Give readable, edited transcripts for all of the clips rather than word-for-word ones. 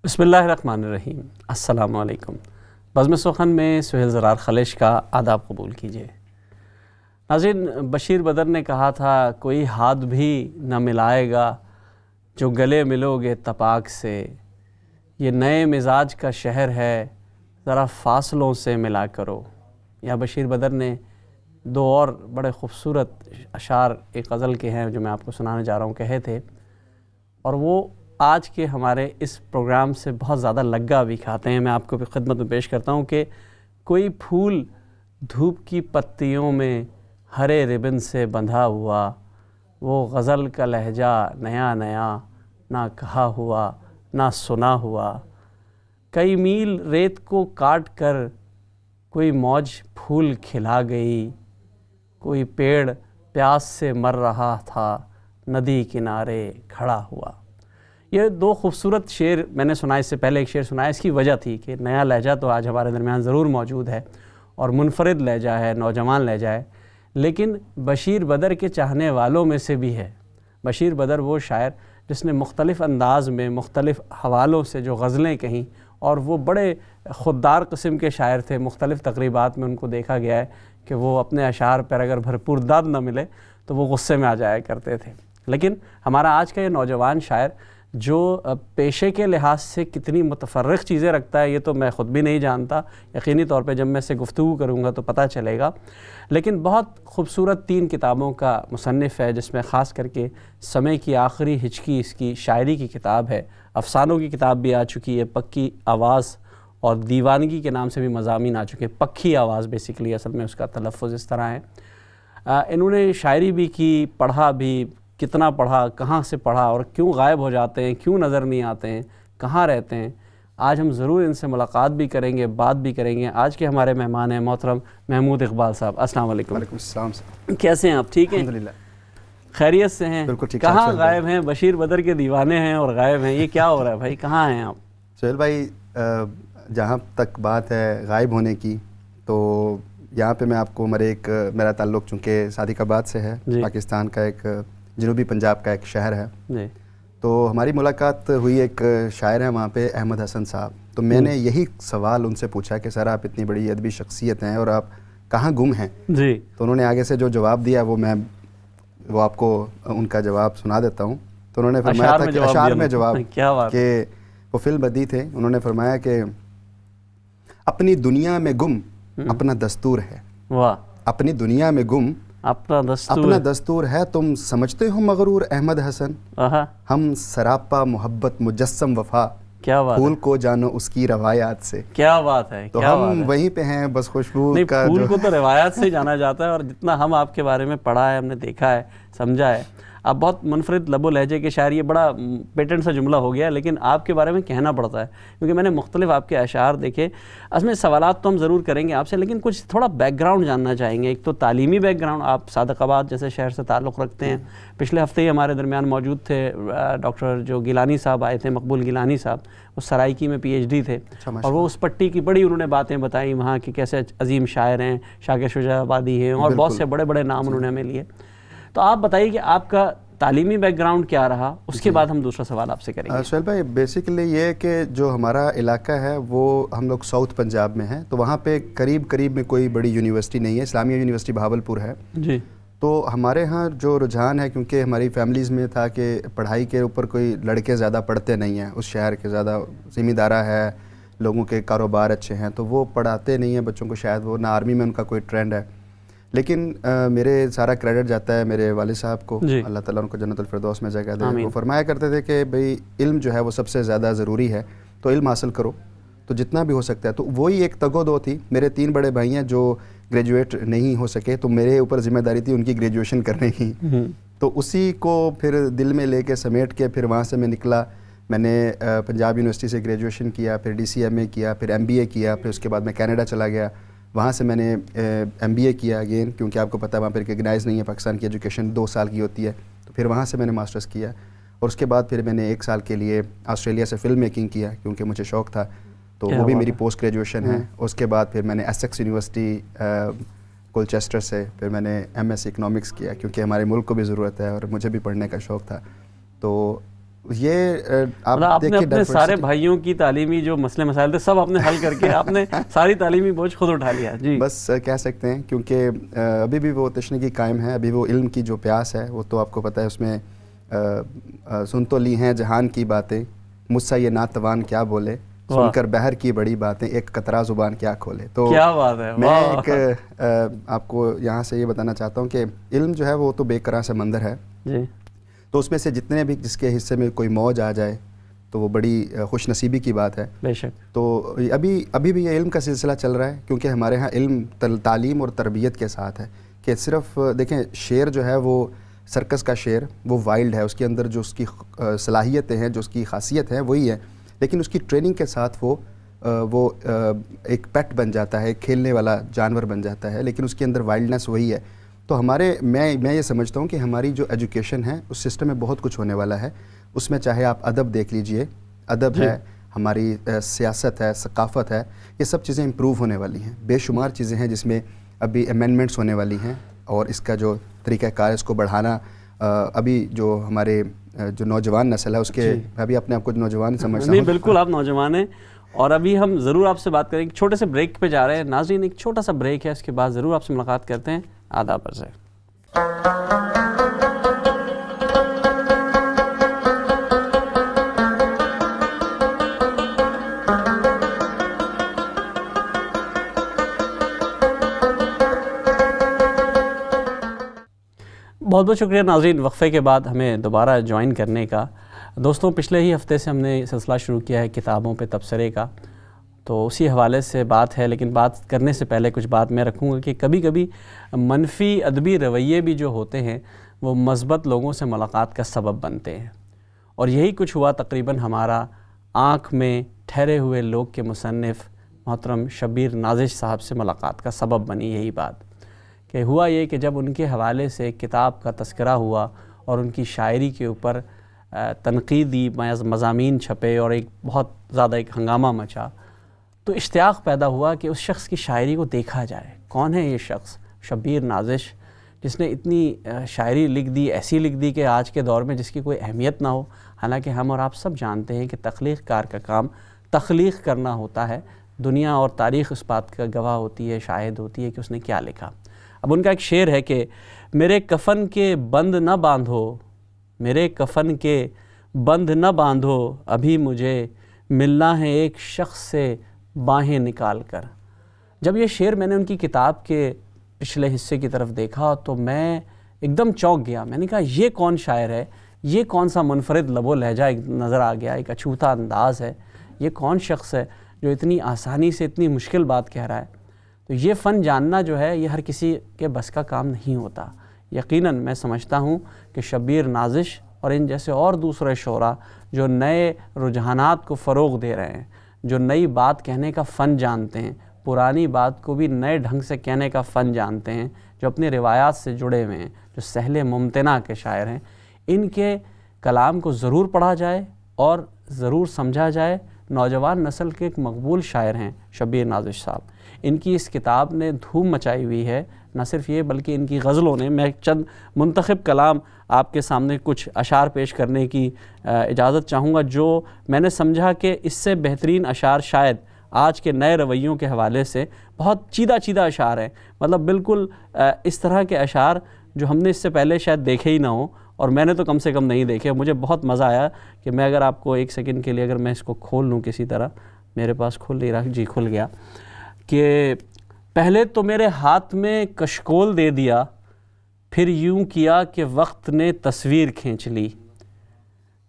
بسم اللہ الرحمن الرحیم۔ السلام علیکم۔ بزم سخن میں سہیل زرار خلیش کا آداب قبول کیجیے۔ ناظرین، بشیر بدر نے کہا تھا کوئی ہاتھ بھی نہ ملائے گا جو گلے ملو گے تپاک سے، یہ نئے مزاج کا شہر ہے ذرا فاصلوں سے ملا کرو۔ یا بشیر بدر نے دو اور بڑے خوبصورت اشعار ایک غزل کے ہیں جو میں آپ کو سنانے جا رہا ہوں کہے تھے، اور وہ آج کے ہمارے اس پروگرام سے بہت زیادہ لگا بھی کھاتے ہیں۔ میں آپ کو خدمت میں پیش کرتا ہوں کہ کوئی پھول دھوپ کی پتیوں میں ہرے ربن سے بندھا ہوا، وہ غزل کا لہجہ نیا نیا نہ کہا ہوا نہ سنا ہوا، کئی میل ریت کو کاٹ کر کوئی موج پھول کھلا گئی، کوئی پیڑ پیاس سے مر رہا تھا ندی کنارے کھڑا ہوا۔ یہ دو خوبصورت شعر میں نے سنا، اس سے پہلے ایک شعر سنایا۔ اس کی وجہ تھی کہ نیا لہجہ تو آج ہمارے درمیان ضرور موجود ہے اور منفرد لہجہ ہے، نوجوان لہجہ ہے، لیکن بشیر بدر کے چاہنے والوں میں سے بھی ہے۔ بشیر بدر وہ شاعر جس نے مختلف انداز میں مختلف حوالوں سے جو غزلیں کہیں، اور وہ بڑے خوددار قسم کے شاعر تھے۔ مختلف تقریبات میں ان کو دیکھا گیا ہے کہ وہ اپنے اشعار پر اگر بھرپور داد نہ ملے تو وہ غصے میں آ جایا کرتے تھے۔ لیکن ہمارا آج کا یہ نوجوان شاعر جو پیشے کے لحاظ سے کتنی متفرق چیزیں رکھتا ہے یہ تو میں خود بھی نہیں جانتا، یقینی طور پہ جب میں سے گفتگو کروں گا تو پتہ چلے گا، لیکن بہت خوبصورت 3 کتابوں کا مصنف ہے، جس میں خاص کر کے سمے کی آخری ہچکی اس کی شاعری کی کتاب ہے، افسانوں کی کتاب بھی آ چکی ہے، پکی آواز اور دیوانگی کے نام سے بھی مضامین آ چکے ہیں۔ پکی آواز بیسیکلی اصل میں اس کا تلفظ اس طرح ہے۔ انہوں نے شاعری بھی کی، پڑھا بھی، کتنا پڑھا، کہاں سے پڑھا اور کیوں غائب ہو جاتے ہیں، کیوں نظر نہیں آتے ہیں، کہاں رہتے ہیں، آج ہم ضرور ان سے ملاقات بھی کریں گے، بات بھی کریں گے۔ آج کے ہمارے مہمان ہیں محترم محمود اقبال صاحب۔ السلام علیکم۔ وعلیکم السلام صاحب، کیسے ہیں آپ؟ ٹھیک ہیں؟ الحمدللہ، خیریت سے ہیں؟ بالکل ٹھیک۔ کہاں غائب ہیں؟ بشیر بدر کے دیوانے ہیں اور غائب ہیں، یہ کیا ہو رہا ہے بھائی؟ کہاں ہیں آپ؟ سہیل بھائی، جہاں تک بات ہے غائب ہونے کی، تو یہاں پہ میں آپ کو میرا تعلق چونکہ صادق آباد سے ہے، پاکستان کا ایک جنوبی پنجاب کا ایک شہر ہے، تو ہماری ملاقات ہوئی، ایک شاعر ہیں وہاں پہ احمد حسن صاحب، تو میں نے یہی سوال ان سے پوچھا کہ سر آپ اتنی بڑی ادبی شخصیت ہیں اور آپ کہاں گم ہیں؟ تو انہوں نے آگے سے جو جواب دیا وہ آپ کو ان کا جواب سنا دیتا ہوں۔ تو انہوں نے فرمایا تھا کہ اشعار میں جواب کہ وہ فی البدیہہ تھے، انہوں نے فرمایا کہ اپنی دنیا میں گم اپنا دستور ہے، اپنی دنیا میں گم اپنا دستور ہے، تم سمجھتے ہو مغرور احمد حسن، ہم سراپا محبت مجسم وفا، پھول کو جانو اس کی روایات سے۔ کیا بات ہے، تو ہم وہیں پہ ہیں، بس خوشبو کا پھول کو تو روایات سے جانا جاتا ہے، اور جتنا ہم آپ کے بارے میں پڑھا ہے، ہم نے دیکھا ہے، سمجھا ہے، آپ بہت منفرد لب و لہجے کے شاعر، یہ بڑا پیٹنٹ سا جملہ ہو گیا، لیکن آپ کے بارے میں کہنا پڑتا ہے کیونکہ میں نے مختلف آپ کے اشعار دیکھے۔ اس میں سوالات تو ہم ضرور کریں گے آپ سے، لیکن کچھ تھوڑا بیک گراؤنڈ جاننا چاہیں گے۔ ایک تو تعلیمی بیک گراؤنڈ، آپ صادق آباد جیسے شہر سے تعلق رکھتے ہیں، پچھلے ہفتے ہی ہمارے درمیان موجود تھے ڈاکٹر جو گیلانی صاحب آئے تھے، مقبول گیلانی صاحب، وہ سرائکی میں PhD تھے، اور وہ اس پٹی کی بڑی انہوں نے باتیں بتائیں وہاں کی، کیسے عظیم شاعر ہیں، شاکر شجاع آبادی ہیں، اور بہت سے بڑے بڑے نام انہوں نے ہمیں لیے۔ تو آپ بتائیے کہ آپ کا تعلیمی بیک گراؤنڈ کیا رہا، اس کے بعد ہم دوسرا سوال آپ سے کریں گے۔ سہیل بھائی، بیسیکلی یہ کہ جو ہمارا علاقہ ہے وہ ہم لوگ ساؤتھ پنجاب میں ہیں، تو وہاں پہ قریب میں کوئی بڑی یونیورسٹی نہیں ہے، اسلامیہ یونیورسٹی بہاولپور ہے جی۔ تو ہمارے ہاں جو رجحان ہے، کیونکہ ہماری فیملیز میں تھا کہ پڑھائی کے اوپر کوئی لڑکے زیادہ پڑھتے نہیں ہیں، اس شہر کے زیادہ ذمہ دارہ ہے، لوگوں کے کاروبار اچھے ہیں، تو وہ پڑھاتے نہیں ہیں بچوں کو، شاید وہ نہ آرمی میں ان کا کوئی ٹرینڈ ہے، لیکن میرے سارا کریڈٹ جاتا ہے میرے والد صاحب کو، اللہ تعالیٰ ان کو جنت الفردوس میں جگہ دے۔ وہ فرمایا کرتے تھے کہ بھئی علم جو ہے وہ سب سے زیادہ ضروری ہے، تو علم حاصل کرو تو جتنا بھی ہو سکتا ہے۔ تو وہی ایک تگ و دو تھی، میرے 3 بڑے بھائی ہیں جو گریجویٹ نہیں ہو سکے، تو میرے اوپر ذمہ داری تھی ان کی گریجویشن کرنے کی، تو اسی کو پھر دل میں لے کے سمیٹ کے پھر وہاں سے میں نکلا۔ میں نے پنجاب یونیورسٹی سے گریجویشن کیا، پھر DCMA کیا، پھر MBA کیا، پھر اس کے بعد میں کینیڈا چلا گیا، وہاں سے میں نے MBA کیا اگین، کیونکہ آپ کو پتہ ہے وہاں پہ ریکگنائز نہیں ہے پاکستان کی ایجوکیشن، 2 سال کی ہوتی ہے، تو پھر وہاں سے میں نے ماسٹرز کیا، اور اس کے بعد پھر میں نے 1 سال کے لیے آسٹریلیا سے فلم میکنگ کیا، کیونکہ مجھے شوق تھا، تو وہ بھی میری پوسٹ گریجویشن ہے۔ اس کے بعد پھر میں نے ایسیکس یونیورسٹی کولچسٹر سے پھر میں نے MS اکنامکس کیا، کیونکہ ہمارے ملک کو بھی ضرورت ہے اور مجھے بھی پڑھنے کا شوق تھا، تو یہ آپ نے اپنے سارے بھائیوں کی تعلیمی جو مسئلے مسائل تھے سب آپ نے حل کر کے آپ نے ساری تعلیمی بوجھ خود اٹھا لیا. جی بس کہہ سکتے ہیں کیونکہ ابھی بھی وہ تشنگی قائم ہے, ابھی وہ علم کی جو پیاس ہے وہ تو آپ کو پتہ ہے, اس میں سن تو لی ہیں جہان کی باتیں, مجھ سے یہ ناتوان کیا بولے, سن کر بحر کی بڑی باتیں, ایک قطرہ زبان کیا کھولے. تو کیا بات ہے. میں ایک آپ کو یہاں سے یہ بتانا چاہتا ہوں کہ علم جو ہے وہ تو بے قرار سمندر ہے. جی تو اس میں سے جتنے بھی جس کے حصے میں کوئی موج آ جائے تو وہ بڑی خوش نصیبی کی بات ہے. بے شک. تو ابھی بھی یہ علم کا سلسلہ چل رہا ہے, کیونکہ ہمارے ہاں علم تعلیم اور تربیت کے ساتھ ہے. کہ صرف دیکھیں شعر جو ہے وہ سرکس کا شعر وہ وائلڈ ہے, اس کے اندر جو اس کی صلاحیتیں ہیں, جو اس کی خاصیت ہے وہی ہے, لیکن اس کی ٹریننگ کے ساتھ وہ ایک پیٹ بن جاتا ہے, کھیلنے والا جانور بن جاتا ہے, لیکن اس کے اندر وائلڈنس وہی ہے. تو میں یہ سمجھتا ہوں کہ ہماری جو ایجوکیشن ہے اس سسٹم میں بہت کچھ ہونے والا ہے. اس میں چاہے آپ ادب دیکھ لیجئے, ادب ہے, ہماری سیاست ہے, ثقافت ہے, یہ سب چیزیں امپروو ہونے والی ہیں. بے شمار چیزیں ہیں جس میں ابھی امینڈمنٹس ہونے والی ہیں, اور اس کا جو طریقہ کار اس کو بڑھانا, ابھی جو ہمارے جو نوجوان نسل ہے اس کے, میں بھی اپنے آپ کو نوجوان سمجھتا ہوں. نہیں بالکل آپ نوجوان ہیں, اور ابھی ہم ضرور آپ سے بات کریں گے. چھوٹے سے بریک پہ جا رہے ہیں ناظرین, ایک چھوٹا سا بریک ہے, اس کے بعد ضرور آپ سے ملاقات کرتے ہیں. آداب عرض ہے. بہت بہت شکریہ ناظرین وقفے کے بعد ہمیں دوبارہ جوائن کرنے کا. دوستوں پچھلے ہی ہفتے سے ہم نے سلسلہ شروع کیا ہے کتابوں پہ تبصرے کا, تو اسی حوالے سے بات ہے, لیکن بات کرنے سے پہلے کچھ بات میں رکھوں گا کہ کبھی کبھی منفی ادبی رویے بھی جو ہوتے ہیں وہ مثبت لوگوں سے ملاقات کا سبب بنتے ہیں, اور یہی کچھ ہوا تقریباً ہمارا آنکھ میں ٹھہرے ہوئے لوگ کے مصنف محترم شبیر نازش صاحب سے ملاقات کا سبب بنی. یہی بات کہ ہوا یہ کہ جب ان کے حوالے سے کتاب کا تذکرہ ہوا اور ان کی شاعری کے اوپر تنقیدی مضامین چھپے اور ایک بہت زیادہ ایک ہنگامہ مچا, تو اشتیاق پیدا ہوا کہ اس شخص کی شاعری کو دیکھا جائے. کون ہے یہ شخص؟ شبیر نازش, جس نے اتنی شاعری لکھ دی, ایسی لکھ دی کہ آج کے دور میں جس کی کوئی اہمیت نہ ہو. حالانکہ ہم اور آپ سب جانتے ہیں کہ تخلیق کار کا کام تخلیق کرنا ہوتا ہے. دنیا اور تاریخ اس بات کا گواہ ہوتی ہے, شاہد ہوتی ہے کہ اس نے کیا لکھا. اب ان کا ایک شعر ہے کہ میرے کفن کے بند نہ باندھو, میرے کفن کے بند نہ باندھو, ابھی مجھے ملنا ہے ایک شخص سے باہیں نکال کر. جب یہ شعر میں نے ان کی کتاب کے پچھلے حصے کی طرف دیکھا تو میں ایک دم چونک گیا. میں نے کہا یہ کون شاعر ہے, یہ کون سا منفرد لب و لہجہ ایک نظر آ گیا, ایک اچھوتا انداز ہے, یہ کون شخص ہے جو اتنی آسانی سے اتنی مشکل بات کہہ رہا ہے. تو یہ فن جاننا جو ہے یہ ہر کسی کے بس کا کام نہیں ہوتا. یقیناً میں سمجھتا ہوں کہ شبیر نازش اور ان جیسے اور دوسرے شعراء جو نئے رجحانات کو فروغ دے رہے ہیں, جو نئی بات کہنے کا فن جانتے ہیں, پرانی بات کو بھی نئے ڈھنگ سے کہنے کا فن جانتے ہیں, جو اپنی روایات سے جڑے ہوئے ہیں, جو سہل ممتنع کے شاعر ہیں, ان کے کلام کو ضرور پڑھا جائے اور ضرور سمجھا جائے. نوجوان نسل کے ایک مقبول شاعر ہیں شبیر نازش صاحب. ان کی اس کتاب نے دھوم مچائی ہوئی ہے. نہ صرف یہ بلکہ ان کی غزلوں نے, میں چند منتخب کلام آپ کے سامنے کچھ اشعار پیش کرنے کی اجازت چاہوں گا, جو میں نے سمجھا کہ اس سے بہترین اشعار شاید آج کے نئے رویوں کے حوالے سے بہت چیدہ چیدہ اشعار ہیں. مطلب بالکل اس طرح کے اشعار جو ہم نے اس سے پہلے شاید دیکھے ہی نہ ہوں, اور میں نے تو کم سے کم نہیں دیکھے. مجھے بہت مزہ آیا کہ میں اگر آپ کو ایک سیکنڈ کے لیے اگر میں اس کو کھول لوں کسی طرح, میرے پاس کھل نہیں رہا, جی کھل گیا, کہ پہلے تو میرے ہاتھ میں کشکول دے دیا, پھر یوں کیا کہ وقت نے تصویر کھینچ لی,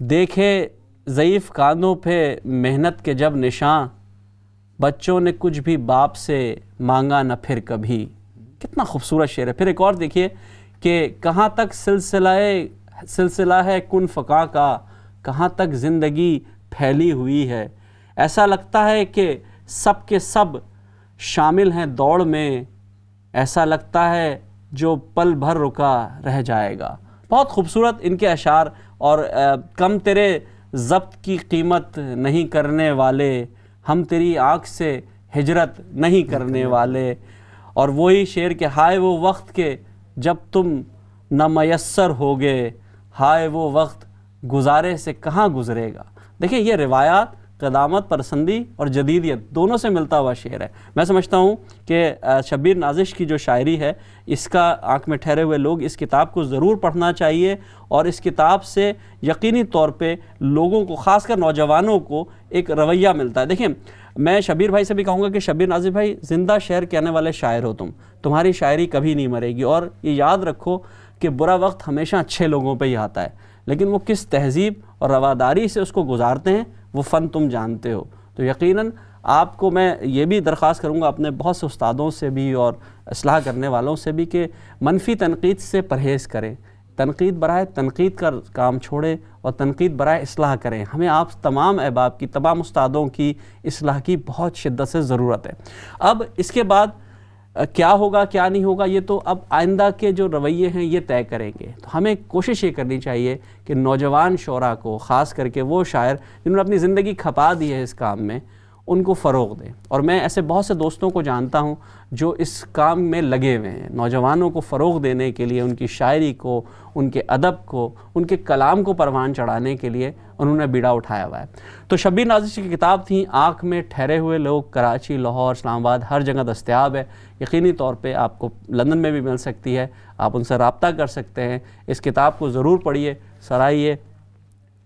دیکھے ضعیف کانوں پہ محنت کے جب نشاں, بچوں نے کچھ بھی باپ سے مانگا نہ پھر کبھی. کتنا خوبصورت شعر ہے. پھر ایک اور دیکھیے کہ کہاں تک سلسلہ ہے کن فقاں کا, کہاں تک زندگی پھیلی ہوئی ہے, ایسا لگتا ہے کہ سب کے سب شامل ہیں دوڑ میں, ایسا لگتا ہے جو پل بھر رکا رہ جائے گا. بہت خوبصورت ان کے اشعار. اور کم تیرے ضبط کی قیمت نہیں کرنے والے, ہم تیری آنکھ سے ہجرت نہیں کرنے والے. اور وہی شعر کہ ہائے وہ وقت کے جب تم نہ میسر ہوگے, ہائے وہ وقت گزارے سے کہاں گزرے گا. دیکھیں یہ روایات قدامت پسندی اور جدیدیت دونوں سے ملتا ہوا شعر ہے. میں سمجھتا ہوں کہ شبیر نازش کی جو شاعری ہے اس کا آنکھ میں ٹھہرے ہوئے لوگ اس کتاب کو ضرور پڑھنا چاہیے، اور اس کتاب سے یقینی طور پہ لوگوں کو، خاص کر نوجوانوں کو، ایک رویہ ملتا ہے. دیکھیں میں شبیر بھائی سے بھی کہوں گا کہ شبیر نازش بھائی زندہ شعر کہنے والے شاعر ہو تمہاری شاعری کبھی نہیں مرے گی. اور یہ یاد رکھو کہ برا وقت ہمیشہ اچھے لوگوں پہ ہی آتا ہے، لیکن وہ کس تہذیب اور رواداری سے اس کو گزارتے ہیں وہ فن تم جانتے ہو. تو یقیناً آپ کو میں یہ بھی درخواست کروں گا اپنے بہت سے استادوں سے بھی اور اصلاح کرنے والوں سے بھی کہ منفی تنقید سے پرہیز کریں. تنقید برائے تنقید کا کام چھوڑیں اور تنقید برائے اصلاح کریں. ہمیں آپ تمام احباب کی، تمام استادوں کی اصلاح کی بہت شدت سے ضرورت ہے. اب اس کے بعد کیا ہوگا کیا نہیں ہوگا یہ تو اب آئندہ کے جو رویے ہیں یہ طے کریں گے. تو ہمیں کوشش یہ کرنی چاہیے کہ نوجوان شعراء کو، خاص کر کے وہ شاعر جنہوں نے اپنی زندگی کھپا دی ہے اس کام میں، ان کو فروغ دیں. اور میں ایسے بہت سے دوستوں کو جانتا ہوں جو اس کام میں لگے ہوئے ہیں، نوجوانوں کو فروغ دینے کے لیے، ان کی شاعری کو، ان کے ادب کو، ان کے کلام کو پروان چڑھانے کے لیے انہوں نے بیڑا اٹھایا ہوا ہے. تو شبیر نازش کی کتاب تھی آنکھ میں ٹھہرے ہوئے لوگ، کراچی، لاہور، اسلام آباد ہر جگہ دستیاب ہے. یقینی طور پہ آپ کو لندن میں بھی مل سکتی ہے، آپ ان سے رابطہ کر سکتے ہیں. اس کتاب کو ضرور پڑھیے، سرائیے،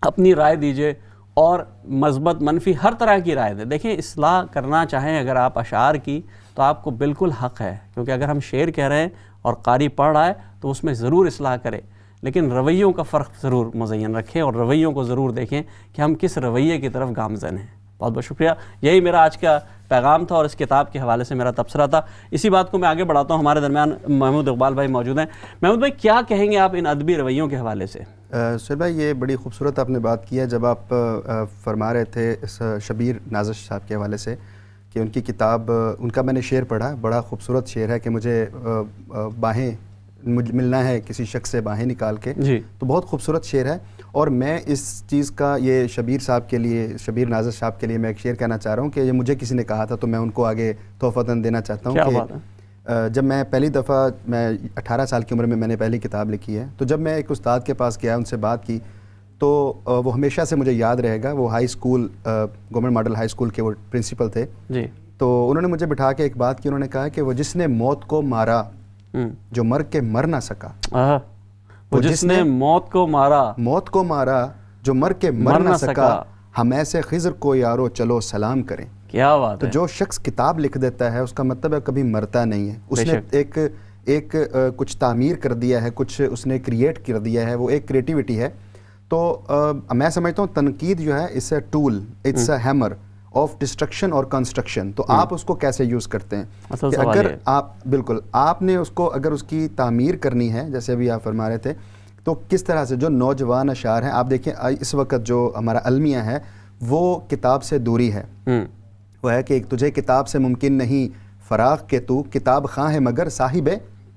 اپنی رائے دیجیے اور مثبت منفی ہر طرح کی رائے دیں. دیکھیں اصلاح کرنا چاہیں اگر آپ اشعار کی تو آپ کو بالکل حق ہے، کیونکہ اگر ہم شعر کہہ رہے ہیں اور قاری پڑھ رہا ہے تو اس میں ضرور اصلاح کرے، لیکن رویوں کا فرق ضرور مزین رکھیں اور رویوں کو ضرور دیکھیں کہ ہم کس رویے کی طرف گامزن ہیں. بہت بہت شکریہ. یہی میرا آج کا پیغام تھا اور اس کتاب کے حوالے سے میرا تبصرہ تھا. اسی بات کو میں آگے بڑھاتا ہوں. ہمارے درمیان محمود اقبال بھائی موجود ہیں. محمود بھائی کیا کہیں گے آپ ان ادبی رویوں کے حوالے سے؟ سہیل بھائی یہ بڑی خوبصورت آپ نے بات کی ہے جب آپ فرما رہے تھے اس شبیر نازش صاحب کے حوالے سے کہ ان کی کتاب، ان کا میں نے شعر پڑھا، بڑا خوبصورت شعر ہے کہ مجھے باہیں ملنا ہے کسی شخص سے باہیں نکال کے. جی تو بہت خوبصورت شعر ہے. اور میں اس چیز کا یہ شبیر صاحب کے لیے، شبیر نازش صاحب کے لیے میں ایک شعر کہنا چاہ رہا ہوں کہ یہ مجھے کسی نے کہا تھا تو میں ان کو آگے تحفتاً دینا چاہتا ہوں. کیا کہ بات ہے؟ جب میں پہلی دفعہ، میں 18 سال کی عمر میں نے پہلی کتاب لکھی ہے، تو جب میں ایک استاد کے پاس گیا، ان سے بات کی، تو وہ ہمیشہ سے مجھے یاد رہے گا. وہ high school, government model high school کے وہ پرنسپل تھے. جی. تو انہوں نے مجھے بٹھا کے ایک بات کی. انہوں نے کہا کہ وہ جس نے موت کو مارا جو مر کے مر نہ سکا، وہ جس نے موت کو مارا جو مر کے مر نہ سکا، ہم ایسے خضر کو یارو چلو سلام کریں. کیا بات تو ہے. جو شخص کتاب لکھ دیتا ہے اس کا مطلب ہے کبھی مرتا نہیں ہے. اس نے ایک کچھ تعمیر کر دیا ہے، کچھ اس نے کریٹ کر دیا ہے، وہ ایک کریٹیوٹی ہے. تو میں سمجھتا ہوں تنقید جو ہے it's a tool, it's a hammer of destruction اور کنسٹرکشن. تو آپ اس کو کیسے یوز کرتے ہیں؟ کہ اگر آپ بالکل آپ نے اس کو، اگر اس کی تعمیر کرنی ہے جیسے ابھی آپ فرما رہے تھے، تو کس طرح سے جو نوجوان اشعار ہیں، آپ دیکھیں اس وقت جو ہمارا المیہ ہے وہ کتاب سے دوری ہے. وہ ہے کہ تجھے کتاب سے ممکن نہیں فراغ کہ تو کتاب خواہ ہے مگر صاحب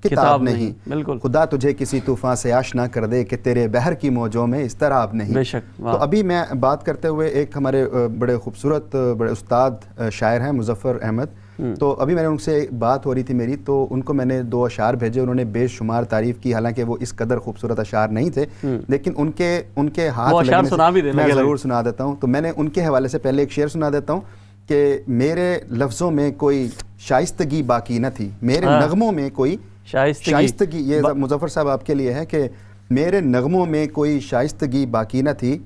کتاب نہیں. بالکل. خدا تجھے کسی طوفان سے آشنا کر دے کہ تیرے بحر کی موجوں میں اضطراب نہیں. بے شک. تو ابھی میں بات کرتے ہوئے ایک ہمارے بڑے خوبصورت بڑے استاد شاعر ہیں مظفر احمد. تو ابھی میں نے ان سے بات ہو رہی تھی میری، تو ان کو میں نے 2 اشعار بھیجے. انہوں نے بے شمار تعریف کی، حالانکہ وہ اس قدر خوبصورت اشعار نہیں تھے، لیکن ان کے ہاتھ لگنے سے میں ضرور سنا دیتا ہوں. تو میں نے ان کے حوالے سے پہلے ایک شعر سنا دیتا ہوں کہ میرے لفظوں میں کوئی شائستگی باقی نہ تھی، میرے نغموں میں کوئی شائستگی. یہ مظفر صاحب آپ کے لیے ہے کہ میرے نغموں میں کوئی شائستگی باقی نہ تھی،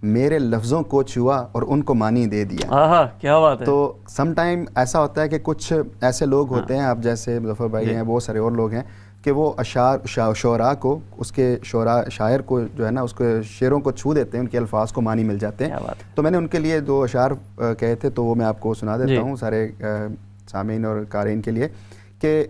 میرے لفظوں کو چھوا اور ان کو معنی دے دیا. کیا بات ہے. تو سم ٹائم ایسا ہوتا ہے کہ کچھ ایسے لوگ ہوتے ہیں، آپ جیسے مظفر بھائی ہیں، بہت سارے اور لوگ ہیں، کہ وہ شعراء کو، اس کے شاعر کو جو ہے نا، اس کے شعروں کو چھو دیتے ہیں، ان کے الفاظ کو معنی مل جاتے ہیں. تو میں نے ان کے لیے 2 اشعار کہے تھے، تو وہ میں آپ کو سنا دیتا ہوں سارے سامعین اور قارئین کے لیے کہ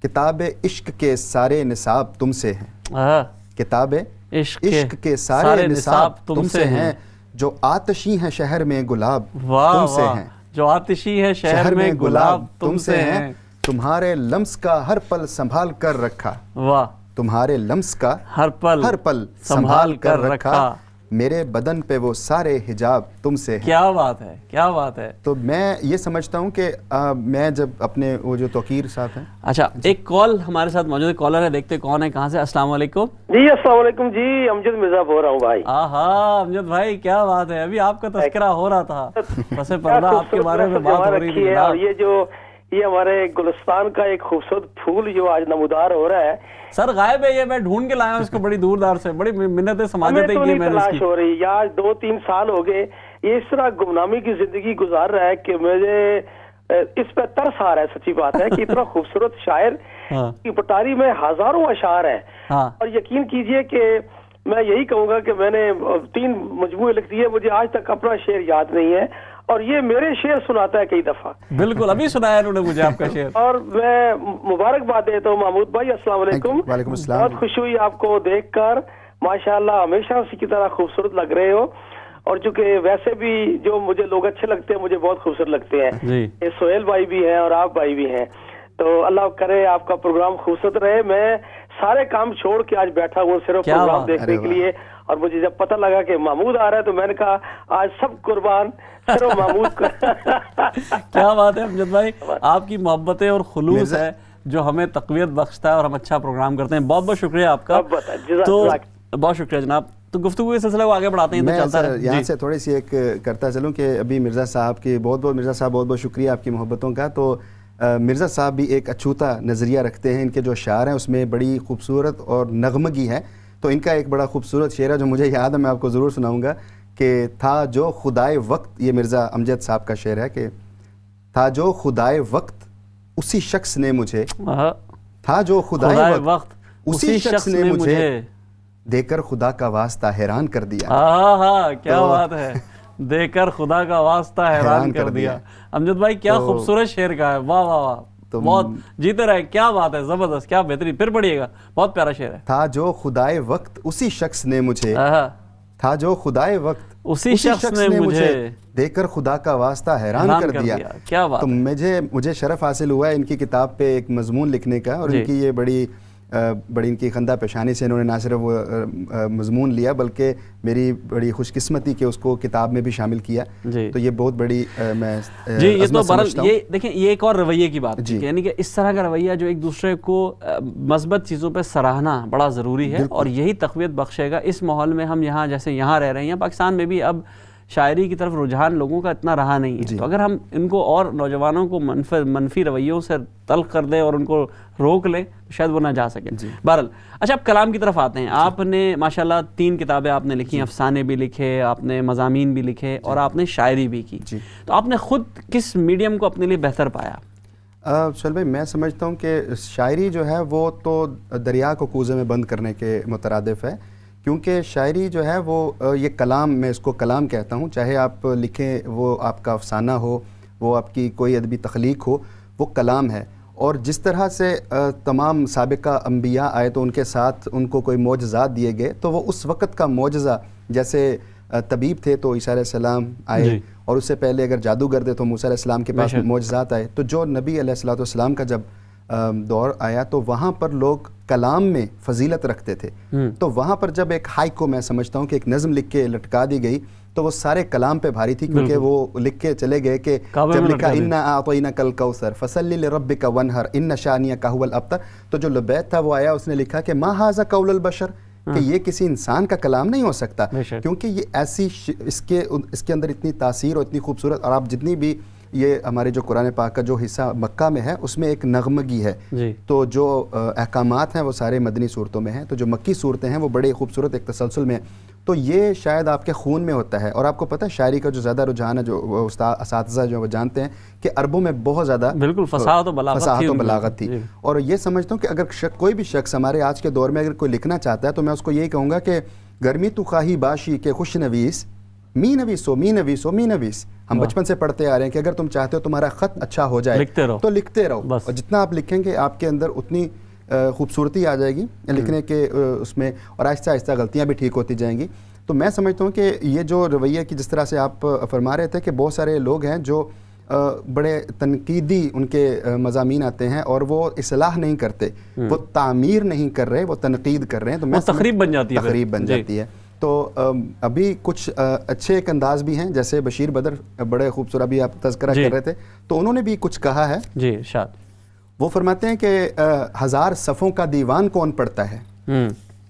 کتاب عشق کے سارے نصاب تم سے ہیں، کتاب عشق کے سارے نصاب تم سے ہیں، جو آتشی ہیں شہر میں گلاب تم سے ہیں، جو آتشی ہے شہر میں گلاب تم سے ہیں، تمہارے لمس کا ہر پل سنبھال کر رکھا. واہ. تمہارے لمس کا ہر پل سنبھال کر رکھا، میرے بدن پہ وہ سارے حجاب تم سے ہیں. کیا بات ہے، کیا بات ہے. تو میں یہ سمجھتا ہوں کہ میں جب اپنے وہ جو توقیر صاحب ہیں. اچھا، ایک کال ہمارے ساتھ موجود ہے، کالر ہے، دیکھتے کون ہے، کہاں سے. السلام علیکم. جی السلام علیکم جی، امجد مرزا بول رہا ہوں بھائی. آہا امجد بھائی کیا بات ہے، ابھی آپ کا تذکرہ ہو رہا تھا، پس پردہ آپ کے بارے میں بات ہو رہی تھی. اور یہ ہمارے گلستان کا ایک خوبصورت پھول جو آج نمودار ہو رہا ہے. سر غائب ہے یہ، میں ڈھونڈ کے لایا ہوں اس کو بڑی دور دار سے، بڑی منتیں سماجتیں کی میں نے اس کی. تلاش ہو رہی ہے، آج 2-3 سال ہو گئے یہ اس طرح گمنامی کی زندگی گزار رہا ہے کہ مجھے اس پہ ترس آ رہا ہے. سچی بات ہے کہ اتنا خوبصورت شاعر کی پٹاری میں ہزاروں اشعار ہیں، اور یقین کیجئے کہ میں یہی کہوں گا کہ میں نے 3 مجموعے لکھ دیے، مجھے آج تک اپنا شعر یاد نہیں ہے، اور یہ میرے شعر سناتا ہے کئی دفعہ. بالکل ابھی سنایا انہوں نے مجھے آپ کا شعر. اور میں مبارکباد دیتا ہوں محمود بھائی. السلام علیکم. وعلیکم السلام. بہت خوشی ہوئی آپ کو دیکھ کر، ماشاءاللہ ہمیشہ اسی کی طرح خوبصورت لگ رہے ہو، اور چونکہ ویسے بھی جو مجھے لوگ اچھے لگتے ہیں مجھے بہت خوبصورت لگتے ہیں. یہ سہیل بھائی بھی ہیں اور آپ بھائی بھی ہیں، تو اللہ کرے آپ کا پروگرام خوبصورت رہے. میں سارے کام چھوڑ کے آج بیٹھا ہوں صرف پروگرام دیکھنے کے لیے، اور مجھے جب پتہ لگا کہ محمود آ رہا ہے تو میں نے کہا آج سب قربان صرف محمود کو. کیا بات ہے امجد بھائی، آپ کی محبتیں اور خلوص ہے جو ہمیں تقویت بخشتا ہے اور ہم اچھا پروگرام کرتے ہیں. بہت بہت شکریہ آپ کا. تو بہت شکریہ جناب. تو گفتگو کے سلسلے کو آگے بڑھاتے ہیں. میں یہاں سے تھوڑی سی ایک کرتا چلوں کہ ابھی مرزا صاحب کی مرزا صاحب بہت بہت شکریہ آپ کی محبتوں کا. تو مرزا صاحب بھی ایک اچھوتا نظریہ رکھتے ہیں، ان کے جو اشعار ہیں اس میں بڑی خوبصورت اور نغمگی ہے. تو ان کا ایک بڑا خوبصورت شعر ہے جو مجھے یاد ہے، میں آپ کو ضرور سناؤں گا، کہ تھا جو خدائے وقت، یہ مرزا امجد صاحب کا شعر ہے، کہ تھا جو خدائے وقت اسی شخص نے مجھے، تھا جو خدائے وقت اسی شخص نے مجھے دے کر خدا کا واسطہ حیران کر دیا. کیا بات ہے، دے کر خدا کا واسطہ حیران کر دیا. امجد بھائی کیا خوبصورت شعر کا ہے، واہ واہ واہ، بہت جیتے رہے. کیا بات ہے، زبردست، کیا بہترین. پھر پڑھیے گا، بہت پیارا شعر ہے. تھا جو خدائے وقت اسی شخص نے مجھے، تھا جو خدائے وقت اسی شخص نے مجھے دے کر خدا کا واسطہ حیران کر دیا. کیا بات. تو مجھے شرف حاصل ہوا ہے ان کی کتاب پہ ایک مضمون لکھنے کا، اور ان کی یہ بڑی ان کی خندہ پیشانی سے انہوں نے نہ صرف وہ مضمون لیا بلکہ میری بڑی خوش قسمتی کہ اس کو کتاب میں بھی شامل کیا. تو یہ بہت بڑی میں یہ تو برحال یہ دیکھیں، یہ ایک اور رویے کی بات ہے، یعنی کہ اس طرح کا رویہ جو ایک دوسرے کو مثبت چیزوں پہ سراہنا بڑا ضروری ہے، اور یہی تقویت بخشے گا. اس ماحول میں ہم یہاں جیسے یہاں رہ رہے ہیں، پاکستان میں بھی اب شاعری کی طرف رجحان لوگوں کا اتنا رہا نہیں ہے. تو اگر ہم ان کو اور نوجوانوں کو منفی رویوں سے تلخ کر دیں اور ان کو روک لیں تو شاید وہ نہ جا سکیں. بہرحال اچھا، اب کلام کی طرف آتے ہیں. آپ نے ماشاءاللہ 3 کتابیں آپ نے لکھی، افسانے بھی لکھے، آپ نے مضامین بھی لکھے، اور آپ نے شاعری بھی کی. تو آپ نے خود کس میڈیم کو اپنے لیے بہتر پایا؟ سہیل بھائی، میں سمجھتا ہوں کہ شاعری جو ہے وہ تو دریا کو کوزے میں بند کرنے کے مترادف ہے، کیونکہ شاعری جو ہے وہ یہ کلام، میں اس کو کلام کہتا ہوں. چاہے آپ لکھیں، وہ آپ کا افسانہ ہو، وہ آپ کی کوئی ادبی تخلیق ہو، وہ کلام ہے. اور جس طرح سے تمام سابقہ انبیاء آئے تو ان کے ساتھ ان کو کوئی معجزات دیے گئے، تو وہ اس وقت کا معجزہ، جیسے طبیب تھے تو عیسیٰ علیہ السلام آئے، اور اس سے پہلے اگر جادوگر تھے تو موسیٰ علیہ السلام کے پاس معجزات آئے. تو جو نبی علیہ السلام کا جب دور آیا تو وہاں پر لوگ کلام میں فضیلت رکھتے تھے. تو وہاں پر جب ایک ہائیک کو میں سمجھتا ہوں کہ ایک نظم لکھ کے لٹکا دی گئی تو وہ سارے کلام پہ بھاری تھی، کیونکہ وہ لکھ کے چلے گئے کہ جب لکھا اِنَّا أَعْطَيْنَاكَ الْكَوْثَرَ فَصَلِّ لِرَبِّكَ وَانْحَرْ إِنَّ شَانِئَكَ هُوَ الْأَبْتَرُ. تو جو لبیت تھا وہ آیا، اس نے لکھا کہ مَا هَذَا قَوْلُ الْبَشَرِ، کہ یہ کسی انسان کا کلام نہیں ہو سکتا، کیونکہ یہ ایسی اس کے اندر اتنی تاثیر اور اتنی خوبصورت. اور آپ جتنی بھی یہ ہمارے جو قرآن پاک کا جو حصہ مکہ میں ہے اس میں ایک نغمگی ہے. تو جو احکامات ہیں وہ سارے مدنی صورتوں میں ہیں، تو جو مکی صورتیں ہیں وہ بڑے خوبصورت ایک تسلسل میں ہیں. تو یہ شاید آپ کے خون میں ہوتا ہے. اور آپ کو پتہ ہے شاعری کا جو زیادہ رجحان ہے، جو اساتذہ جو وہ جانتے ہیں کہ عربوں میں بہت زیادہ بالکل فصاحت و بلاغت تھی. اور یہ سمجھتا ہوں کہ اگر کوئی بھی شخص ہمارے آج کے دور میں اگر کوئی لکھنا چاہتا ہے تو میں اس کو یہی کہوں گا کہ گرمی تو خواہی باشی کے خوش نویس، می نویس. ہم بچپن سے پڑھتے آ رہے ہیں کہ اگر تم چاہتے ہو تمہارا خط اچھا ہو جائے تو لکھتے رہو، اور جتنا آپ لکھیں گے آپ کے اندر اتنی خوبصورتی آ جائے گی لکھنے کے اس میں، اور آہستہ آہستہ غلطیاں بھی ٹھیک ہوتی جائیں گی. تو میں سمجھتا ہوں کہ یہ جو رویہ کی جس طرح سے آپ فرما رہے تھے کہ بہت سارے لوگ ہیں جو بڑے تنقیدی ان کے مضامین آتے ہیں اور وہ اصلاح نہیں کرتے، وہ تعمیر نہیں کر رہے، وہ تنقید کر رہے ہیں. تو میں تخریب بن جاتی ہے، تخریب بن جاتی ہے. تو ابھی کچھ اچھے ایک انداز بھی ہیں، جیسے بشیر بدر بڑے خوبصورت ابھی آپ تذکرہ کر رہے تھے، تو انہوں نے بھی کچھ کہا ہے. جی ارشاد. وہ فرماتے ہیں کہ 1000 صفوں کا دیوان کون پڑھتا ہے،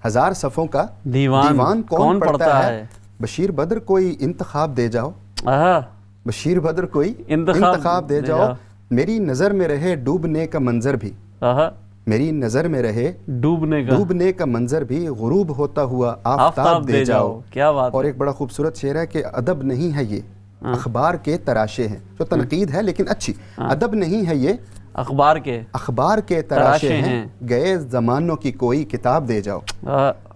1000 صفوں کا دیوان کون پڑھتا ہے، بشیر بدر کوئی انتخاب دے جاؤ، بشیر بدر کوئی انتخاب دے جاؤ، میری نظر میں رہے ڈوبنے کا منظر بھی، میری نظر میں رہے ڈوبنے کا منظر بھی، غروب ہوتا ہوا آفتاب دے جاؤ. کیا بات. اور ایک بڑا خوبصورت شعر ہے کہ ادب نہیں ہے یہ اخبار کے تراشے ہیں، جو تنقید ہے لیکن اچھی. ادب نہیں ہے یہ اخبار کے تراشے ہیں، گئے زمانوں کی کوئی کتاب دے جاؤ.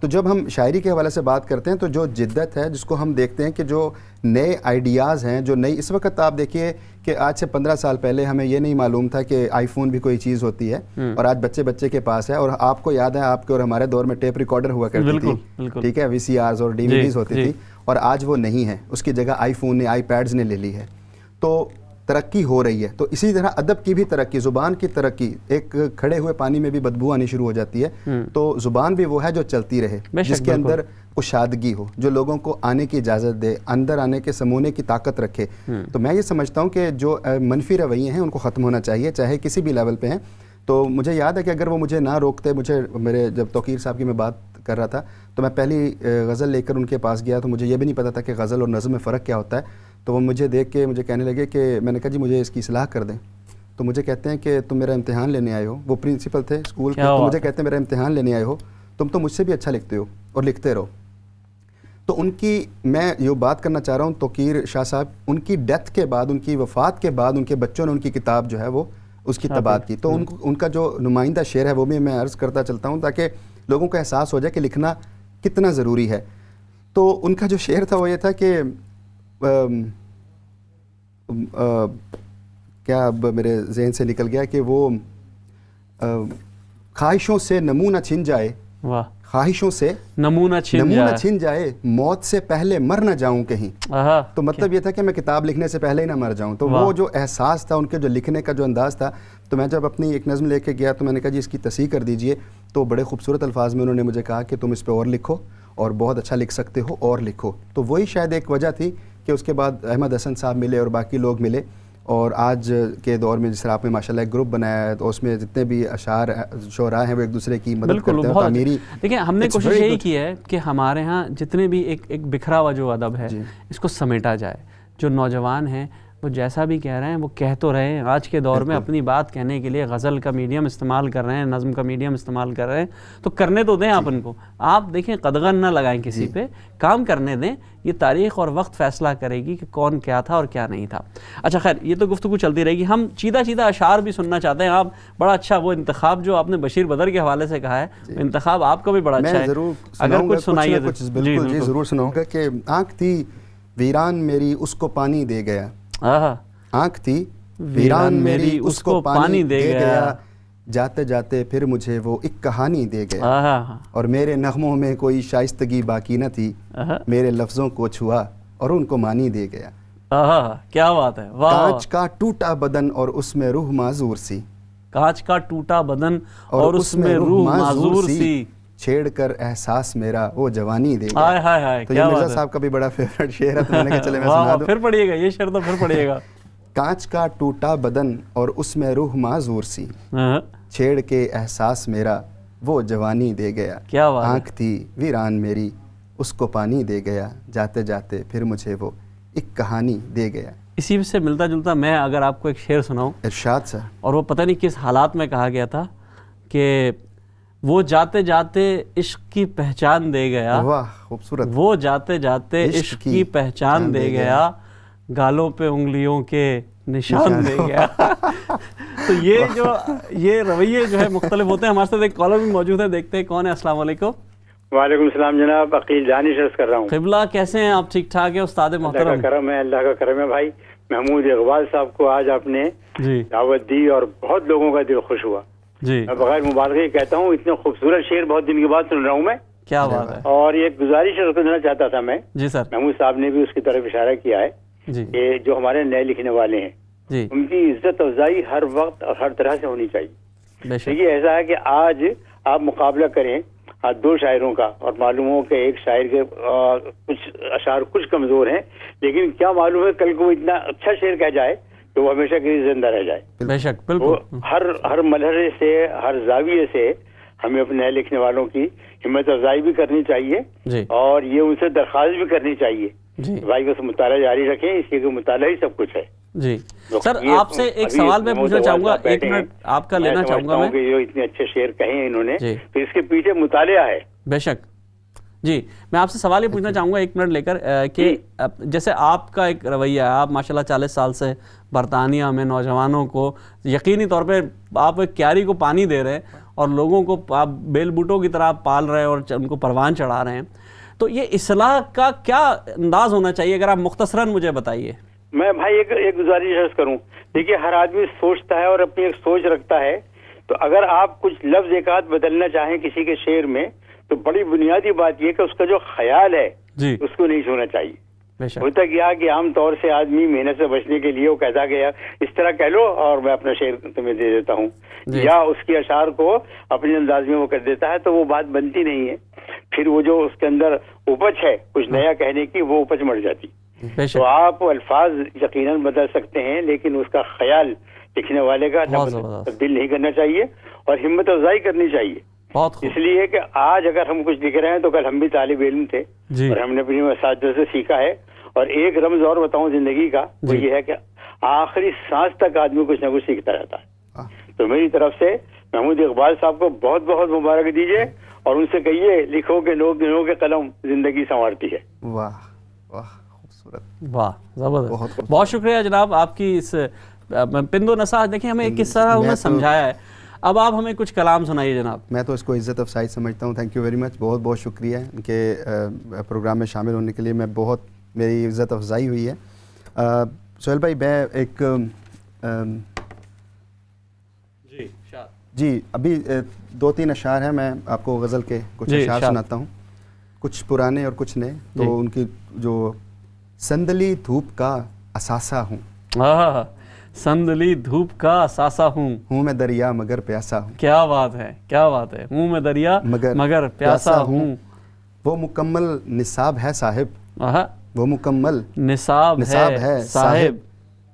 تو جب ہم شاعری کے حوالے سے بات کرتے ہیں تو جو جدت ہے، جس کو ہم دیکھتے ہیں کہ جو نئے آئیڈیاز ہیں، جو نئی، اس وقت آپ دیکھیے کہ آج سے 15 سال پہلے ہمیں یہ نہیں معلوم تھا کہ آئی فون بھی کوئی چیز ہوتی ہے، اور آج بچے کے پاس ہے. اور آپ کو یاد ہے آپ کے اور ہمارے دور میں ٹیپ ریکارڈر ہوا کرتی تھی، ٹھیک ہے، وی سی آرز اور ڈی وی ڈیز ہوتی تھی، اور آج وہ نہیں ہے، اس کی جگہ آئی فون نے، آئی پیڈز نے لے لی ہے. تو ترقی ہو رہی ہے. تو اسی طرح ادب کی بھی ترقی، زبان کی ترقی. ایک کھڑے ہوئے پانی میں بھی بدبو آنی شروع ہو جاتی ہے، تو زبان بھی وہ ہے جو چلتی رہے، جس کے اندر کشادگی ہو، جو لوگوں کو آنے کی اجازت دے، اندر آنے کے سمونے کی طاقت رکھے. تو میں یہ سمجھتا ہوں کہ جو منفی رویے ہیں ان کو ختم ہونا چاہیے، چاہے کسی بھی لیول پہ ہیں. تو مجھے یاد ہے کہ اگر وہ مجھے نہ روکتے، میرے جب توقیر صاحب کی میں بات کر رہا تھا تو میں پہلی غزل لے کر ان کے پاس گیا، تو مجھے یہ بھی نہیں پتا تھا کہ غزل اور نظم میں فرق کیا ہوتا ہے. تو وہ مجھے دیکھ کے مجھے کہنے لگے کہ میں نے کہا جی مجھے اس کی اصلاح کر دیں. تو مجھے کہتے ہیں کہ تم میرا امتحان لینے آئے ہو، وہ پرنسپل تھے اسکول کے، تو مجھے کہتے ہیں میرا امتحان لینے آئے ہو، تم تو مجھ سے بھی اچھا لکھتے ہو اور لکھتے رہو. تو ان کی میں یہ بات کرنا چاہ رہا ہوں، توقیر شاہ صاحب، ان کی ڈیتھ کے بعد، ان کی وفات کے بعد، ان کے بچوں نے ان کی کتاب جو ہے وہ اس کی طباعت کی. تو ان کا جو نمائندہ شعر ہے وہ بھی میں عرض کرتا چلتا ہوں تاکہ لوگوں کا احساس ہو جائے کہ لکھنا کتنا ضروری ہے. تو ان کا جو شعر تھا وہ یہ تھا کہ کیا اب میرے ذہن سے نکل گیا کہ وہ خواہشوں سے نمونہ چھن جائے، خواہشوں سے نمونہ چھن جائے، موت سے پہلے مر نہ جاؤں کہیں. تو مطلب یہ تھا کہ میں کتاب لکھنے سے پہلے ہی نہ مر جاؤں. تو وہ جو احساس تھا ان کے، جو لکھنے کا جو انداز تھا، تو میں جب اپنی ایک نظم لے کے گیا تو میں نے کہا جی اس کی تصحیح کر دیجئے. تو بڑے خوبصورت الفاظ میں انہوں نے مجھے کہا کہ تم اس پہ اور لکھو، اور بہت اچھا لکھ سکتے ہو، اور لکھو. تو وہی شاید ایک وجہ تھی کہ اس کے بعد احمد حسن صاحب ملے اور باقی لوگ ملے. اور آج کے دور میں جس طرح آپ نے ماشاءاللہ ایک گروپ بنایا ہے، تو اس میں جتنے بھی اشعار شعراء ہیں وہ ایک دوسرے کی مدد کرتے ہیں. تعمیری دیکھیں ہم نے کوشش یہی کی ہے کہ ہمارے ہاں جتنے بھی ایک بکھرا ہوا جو ادب ہے اس کو سمیٹا جائے. جو نوجوان ہیں وہ جیسا بھی کہہ رہے ہیں وہ کہہ تو رہے ہیں. آج کے دور میں اپنی بات کہنے کے لیے غزل کا میڈیم استعمال کر رہے ہیں، نظم کا میڈیم استعمال کر رہے ہیں، تو کرنے تو دیں آپ ان کو. آپ دیکھیں قدغن نہ لگائیں کسی پہ، کام کرنے دیں. یہ تاریخ اور وقت فیصلہ کرے گی کہ کون کیا تھا اور کیا نہیں تھا. اچھا خیر، یہ تو گفتگو چلتی رہے گی. ہم چیدہ اشعار بھی سننا چاہتے ہیں. آپ بڑا اچھا وہ انتخاب جو آپ نے بشیر بدر کے حوالے سے کہا ہے، انتخاب آپ کا بھی بڑا اچھا ہے. اگر کچھ سنائیے. بالکل جی ضرور سناؤں گا. کہ آنکھ تھی ویران میری اس کو پانی دے گیا، آنکھ تھی ویران میری اس کو پانی دے گیا، جاتے جاتے پھر مجھے وہ ایک کہانی دے گیا. اور میرے نغموں میں کوئی شائستگی باقی نہ تھی، میرے لفظوں کو چھوا اور ان کو مانی دے گیا. کیا بات ہے. کانچ کا ٹوٹا بدن اور اس میں روح معذور سی، کانچ کا ٹوٹا بدن اور اس میں روح معذور سی، چھیڑ کر احساس میرا وہ جوانی دے گیا. تو یہ مرزا صاحب کا بھی بڑا فیورٹ شعر ہے، تو میں نے کہا چلے میں سنا دوں. پھر پڑھیے گا یہ شعر، تو پھر پڑھیے گا. کانچ کا ٹوٹا بدن اور اس میں روح معذور سی، چھیڑ کے احساس میرا وہ جوانی دے گیا. آنکھ تھی ویران میری اس کو پانی دے گیا، جاتے جاتے پھر مجھے وہ ایک کہانی دے گیا. اسی سے ملتا جلتا میں اگر آپ کو ایک شعر سناؤں. ارشاد سر. اور وہ پتہ نہیں کس حالات میں کہا گیا تھا کہ وہ جاتے جاتے عشق کی پہچان دے گیا. واہ خوبصورت. وہ جاتے جاتے عشق کی پہچان دے گیا، گالوں پہ انگلیوں کے نشان دے گیا. تو یہ رویے جو ہے مختلف ہوتے ہیں. ہمارے ساتھ ایک کالر بھی موجود ہے، دیکھتے ہیں کون ہے. السلام علیکم. وعلیکم السلام جناب، عقیل دانش عرض کر رہا ہوں. قبلہ کیسے ہیں آپ؟ ٹھیک ٹھاک ہے استاد محترم؟ اللہ کا کرم ہے، اللہ کا کرم ہے. بھائی محمود اقبال صاحب کو آج آپ نے دعوت دی اور بہت لوگوں کا دل خوش ہوا. جی میں بغیر مبالغے کہتا ہوں اتنے خوبصورت شعر بہت دن کے بعد سن رہا ہوں میں. کیا بات ہے. اور ایک گزارش کرنا چاہتا تھا میں. جی سر. محمود صاحب نے بھی اس کی طرف اشارہ کیا ہے جی کہ جو ہمارے نئے لکھنے والے ہیں جی ان کی عزت افزائی ہر وقت اور ہر طرح سے ہونی چاہیے. بے شک. دیکھیے ایسا ہے کہ آج آپ مقابلہ کریں دو شاعروں کا، اور معلوم ہو کہ ایک شاعر کے کچھ اشعار کچھ کمزور ہیں، لیکن کیا معلوم ہے کل کو اتنا اچھا شعر کہہ جائے تو وہ ہمیشہ کے لیے زندہ رہ جائے. بے شک، بالکل. ہر مرحلے سے، ہر زاویے سے ہمیں اپنے نئے لکھنے والوں کی ہمت افزائی بھی کرنی چاہیے اور یہ ان سے درخواست بھی کرنی چاہیے بھائی کو مطالعہ جاری رکھیں، اس لیے کہ مطالعہ ہی سب کچھ ہے. جی سر، آپ سے ایک سوال میں پوچھنا چاہوں گا، ایک منٹ آپ کا لینا چاہوں گا میں، کہ جو اتنے اچھے شعر کہے انہوں نے تو اس کے پیچھے مطالعہ ہے. بے شک. جی میں آپ سے سوال یہ پوچھنا چاہوں گا ایک منٹ لے کر کہ جیسے آپ کا ایک رویہ ہے، آپ ماشاءاللہ 40 سال سے برطانیہ میں نوجوانوں کو یقینی طور پہ آپ ایک کیاری کو پانی دے رہے ہیں اور لوگوں کو آپ بیل بوٹوں کی طرح پال رہے ہیں اور ان کو پروان چڑھا رہے ہیں، تو یہ اصلاح کا کیا انداز ہونا چاہیے اگر آپ مختصراً مجھے بتائیے. میں بھائی ایک گزارش کروں، دیکھیے ہر آدمی سوچتا ہے اور اپنی ایک سوچ رکھتا ہے، تو اگر آپ کچھ لفظ ایک آدھ بدلنا چاہیں کسی کے شعر میں تو بڑی بنیادی بات یہ کہ اس کا جو خیال ہے اس کو نہیں چھونا چاہیے. ہوتا کیا کہ عام طور سے آدمی محنت سے بچنے کے لیے وہ کہتا گیا اس طرح کہہ لو اور میں اپنا شعر تمہیں دے دیتا ہوں، یا اس کے اشعار کو اپنے انداز میں وہ کر دیتا ہے، تو وہ بات بنتی نہیں ہے. پھر وہ جو اس کے اندر اپج ہے کچھ نیا کہنے کی، وہ اپج مر جاتی. تو آپ الفاظ یقیناً بدل سکتے ہیں لیکن اس کا خیال لکھنے والے کا تبدیل نہیں کرنا چاہیے اور ہمت افزائی کرنی چاہیے. اس لیے کہ آج اگر ہم کچھ لکھ رہے ہیں تو کل ہم بھی طالب علم تھے اور ہم نے اپنی اساتذہ سے سیکھا ہے. اور ایک رمز اور بتاؤں زندگی کا، وہ یہ ہے کہ آخری سانس تک آدمی کچھ نہ کچھ سیکھتا رہتا ہے. تو میری طرف سے محمود اقبال صاحب کو بہت بہت مبارک دیجیے اور ان سے کہیے لکھو کہ نوک کے قلم زندگی سنوارتی ہے. واہ واہ، خوبصورت، واہ زبردست. بہت شکریہ جناب آپ کی اس پند و نصیحت. دیکھیں ہمیں کس طرح انہوں نے سمجھایا ہے، اب آپ ہمیں کچھ کلام سنائیے جناب. میں تو اس کو عزت افزائی سمجھتا ہوں. تھینک یو ویری مچ، بہت بہت شکریہ کہ پروگرام میں شامل ہونے کے لیے. میں بہت، میری عزت افزائی ہوئی ہے. سہیل بھائی میں ایک جی ابھی 2-3 اشعار ہیں، میں آپ کو غزل کے کچھ اشعار سناتا ہوں، کچھ پرانے اور کچھ نئے. تو ان کی جو سندلی دھوپ کا اثاثہ ہوں، سندلی دھوپ کا اثاثہ ہوں میں دریا مگر پیاسا ہوں. کیا بات ہے، کیا بات ہے. ہوں میں دریا مگر پیاسا ہوں. وہ مکمل نصاب ہے صاحب، وہ مکمل نصاب ہے صاحب،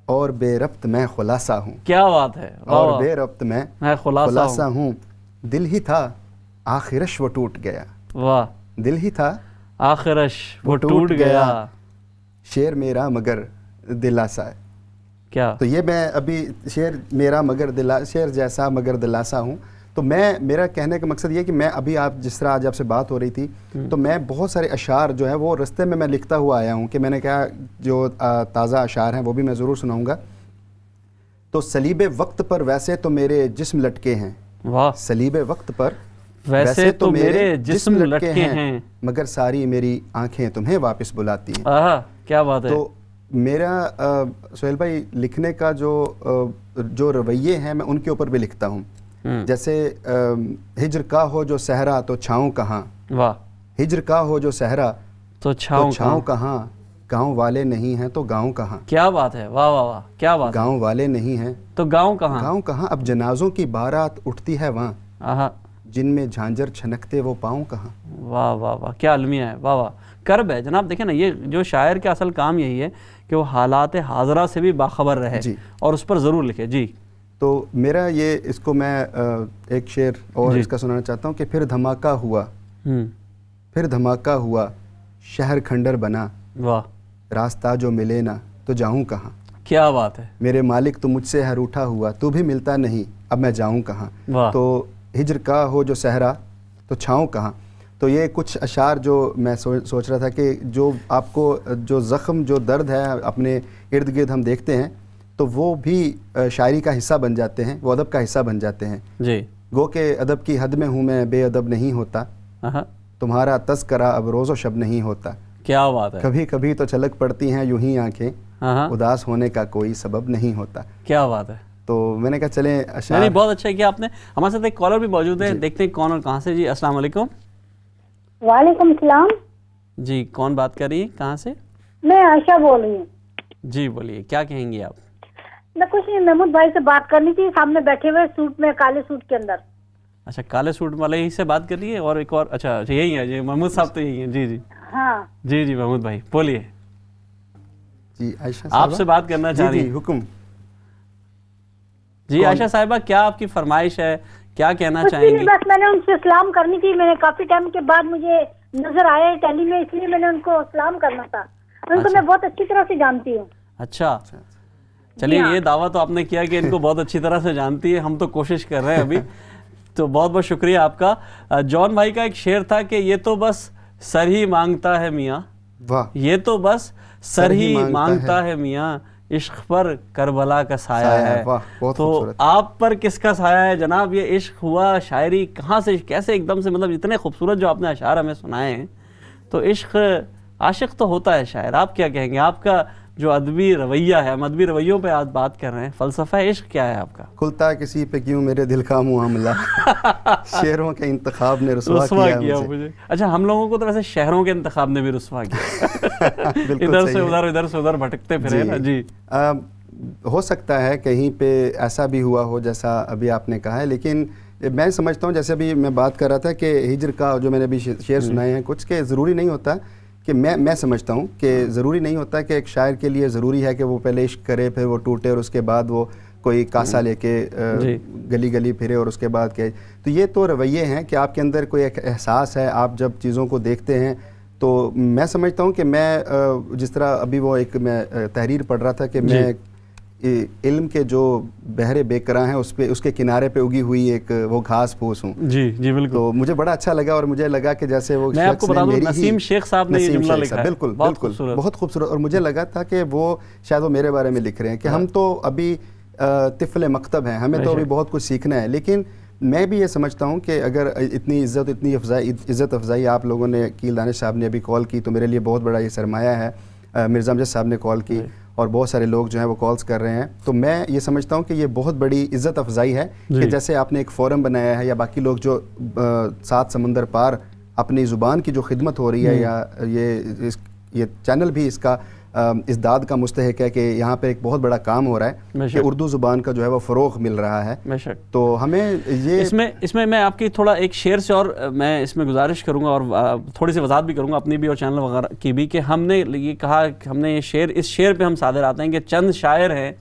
اور بے ربط میں خلاصہ ہوں. کیا بات ہے. اور بے ربط میں خلاصہ ہوں. دل ہی تھا آخرش وہ ٹوٹ گیا. واہ. دل ہی تھا آخرش وہ ٹوٹ گیا. شعر میرا مگر دلاسا ہے. کیا تو یہ میں ابھی شعر میرا مگر شعر جیسا مگر دلاسا ہوں. تو میرا کہنے کا مقصد یہ کہ میں ابھی آپ جس طرح آج آپ سے بات ہو رہی تھی تو میں بہت سارے اشعار جو ہے وہ رستے میں لکھتا ہوا آیا ہوں کہ میں نے کہا جو تازہ اشعار ہیں وہ بھی میں ضرور سناؤں گا. تو صلیب وقت پر ویسے تو میرے جسم لٹکے ہیں. واہ. صلیب وقت پر ویسے تو میرے جسم لٹکے ہیں، مگر ساری میری آنکھیں تمہیں واپس بلاتی ہیں. کیا بات ہے. تو میرا سہیل بھائی لکھنے کا جو رویے ہیں میں ان کے اوپر بھی لکھتا ہوں. جیسے ہجر کا ہو جو صحرا تو چھاؤں کہاں. واہ. ہجر کا ہو جو صحرا تو چھاؤں کہاں. گاؤں والے نہیں ہیں تو گاؤں کہاں. کیا بات ہے. واہ واہ واہ، کیا بات. گاؤں والے نہیں ہیں تو گاؤں کہاں. گاؤں کہاں. اب جنازوں کی بارات اٹھتی ہے وہاں، جن میں جھانجر چھنکتے وہ پاؤں کہاں. واہ واہ واہ، کیا المیہ ہے. واہ واہ، کرب ہے جناب. دیکھیں نا، یہ جو شاعر کا اصل کام یہی ہے کہ وہ حالات حاضرہ سے بھی باخبر رہے اور اس پر ضرور لکھے. جی. تو میرا یہ، اس کو میں ایک شعر اور اس کا سنانا چاہتا ہوں کہ پھر دھماکہ ہوا، پھر دھماکہ ہوا، شہر کھنڈر بنا. واہ. راستہ جو ملے نا تو جاؤں کہاں. کیا بات ہے. میرے مالک تو مجھ سے ہے روٹھا ہوا، تو بھی ملتا نہیں اب میں جاؤں کہاں. تو ہجر کا ہو جو صحرا تو چھاؤں کہاں. تو یہ کچھ اشعار جو میں سوچ رہا تھا کہ جو آپ کو جو زخم، جو درد ہے اپنے ارد گرد ہم دیکھتے ہیں تو وہ بھی شاعری کا حصہ بن جاتے ہیں، وہ ادب کا حصہ بن جاتے ہیں. جی. گو کہ ادب کی حد میں ہوں میں بے ادب نہیں ہوتا، تمہارا تذکرہ اب روز و شب نہیں ہوتا. کیا بات ہے. کبھی کبھی تو چھلک پڑتی ہیں یوں ہی آنکھیں، اداس ہونے کا کوئی سبب نہیں ہوتا. کیا بات ہے. تو میں نے کہا چلیں اشعار. بہت اچھا کیا آپ نے. ہمارے ساتھ ایک کالر بھی موجود ہے، دیکھتے ہیں کون اور کہاں سے. جی السلام علیکم. وعلیکم السلام. جی کون بات کر رہی ہیں، کہاں سے؟ میں عائشہ بول رہی ہوں. جی بولیے، کیا کہیں گی آپ؟ میں کچھ نہیں، محمود بھائی سے بات کرنی تھی، سامنے بیٹھے ہوئے سوٹ میں، کالے سوٹ کے اندر. اچھا کالے سوٹ والے ہی سے بات کر رہی ہے اور ایک اور اچھا یہی ہے جی محمود صاحب تو یہی ہیں جی جی ہاں جی جی محمود بھائی بولیے جی عائشہ آپ سے بات کرنا چاہ رہی جی ہیں حکم جی عائشہ صاحبہ کیا آپ کی فرمائش ہے کیا کہنا کچھ چاہیں بھی گی؟ نہیں، بس میں نے ان سے سلام کرنی تھی. میں نے کافی ٹائم کے بعد مجھے نظر آیا ہے ٹیلی میں، اس لیے میں نے ان کو سلام کرنا تھا. ان کو میں بہت اچھی طرح سے جانتی ہوں. اچھا چلیے یہ دعویٰ تو آپ نے کیا کہ ان کو بہت اچھی طرح سے جانتی ہے، ہم تو کوشش کر رہے ہیں ابھی. تو بہت بہت شکریہ آپ کا. جان بھائی کا ایک شعر تھا کہ یہ تو بس سر ہی مانگتا ہے میاں، واہ یہ تو بس سر ہی مانگتا ہے میاں، عشق پر کربلا کا سایہ ہے. تو آپ پر کس کا سایہ ہے جناب؟ یہ عشق ہوا، شاعری کہاں سے کیسے ایک دم سے، مطلب اتنے خوبصورت جو آپ نے اشعار ہمیں سنائے ہیں. تو عشق عاشق تو ہوتا ہے شاعر. آپ کیا کہیں گے؟ آپ کا جو ادبی رویہ ہے، ہم ادبی رویوں پہ آج بات کر رہے ہیں، فلسفہ عشق کیا ہے آپ کا؟ کھلتا کسی پہ کیوں میرے دل کا معاملہ، شعروں کے انتخاب نے رسوا کیا مجھے. اچھا ہم لوگوں کو تو ویسے شہروں کے انتخاب نے بھی رسوا کیا، ادھر سے ادھر بھٹکتے پھرے نا. جی ہو سکتا ہے کہیں پہ ایسا بھی ہوا ہو جیسا ابھی آپ نے کہا ہے، لیکن میں سمجھتا ہوں جیسے ابھی میں بات کر رہا تھا کہ ہجر کا جو میں نے ابھی شعر سنائے ہیں کچھ، کہ ضروری نہیں ہوتا کہ میں سمجھتا ہوں کہ ضروری نہیں ہوتا کہ ایک شاعر کے لیے ضروری ہے کہ وہ پہلے عشق کرے، پھر وہ ٹوٹے، اور اس کے بعد وہ کوئی کاسا لے کے گلی گلی پھرے اور اس کے بعد کہ تو یہ تو رویے ہیں کہ آپ کے اندر کوئی ایک احساس ہے. آپ جب چیزوں کو دیکھتے ہیں تو میں سمجھتا ہوں کہ میں جس طرح ابھی وہ ایک میں تحریر پڑھ رہا تھا کہ میں علم کے جو بحر بے کراں ہیں اس کے کنارے پہ اگی ہوئی ایک وہ گھاس پھوس ہوں. جی جی بالکل. تو مجھے بڑا اچھا لگا، اور مجھے لگا کہ جیسے وہ میں آپ کو بتا دوں نسیم شیخ صاحب نے یہ جملہ لکھا ہے. بالکل بالکل بہت خوبصورت. اور مجھے لگا تھا کہ وہ شاید وہ میرے بارے میں لکھ رہے ہیں کہ ہم تو ابھی طفل مکتب ہیں، ہمیں تو ابھی بہت کچھ سیکھنا ہے. لیکن میں بھی یہ سمجھتا ہوں کہ اگر اتنی عزت افزائی آپ لوگوں نے، کیل دانش صاحب نے ابھی کال کی، تو میرے لیے بہت بڑا یہ سرمایہ ہے. مرزا امجد صاحب نے کال کی اور بہت سارے لوگ جو ہیں وہ کالز کر رہے ہیں. تو میں یہ سمجھتا ہوں کہ یہ بہت بڑی عزت افزائی ہے کہ جیسے آپ نے ایک فورم بنایا ہے، یا باقی لوگ جو 7 سمندر پار اپنی زبان کی جو خدمت ہو رہی ہے، یا یہ چینل بھی اس کا اس داد کا مستحق ہے کہ یہاں پہ ایک بہت بڑا کام ہو رہا ہے کہ اردو زبان کا جو ہے وہ فروغ مل رہا ہے. تو ہمیں یہ اس میں آپ کی تھوڑا ایک شعر سے، اور میں اس میں گزارش کروں گا اور تھوڑی سی وضاحت بھی کروں گا اپنی بھی اور چینل وغیرہ کی بھی، کہ ہم نے یہ کہا کہ ہم نے یہ اس شعر پہ ہم صادر آتے ہیں کہ چند شاعر ہیں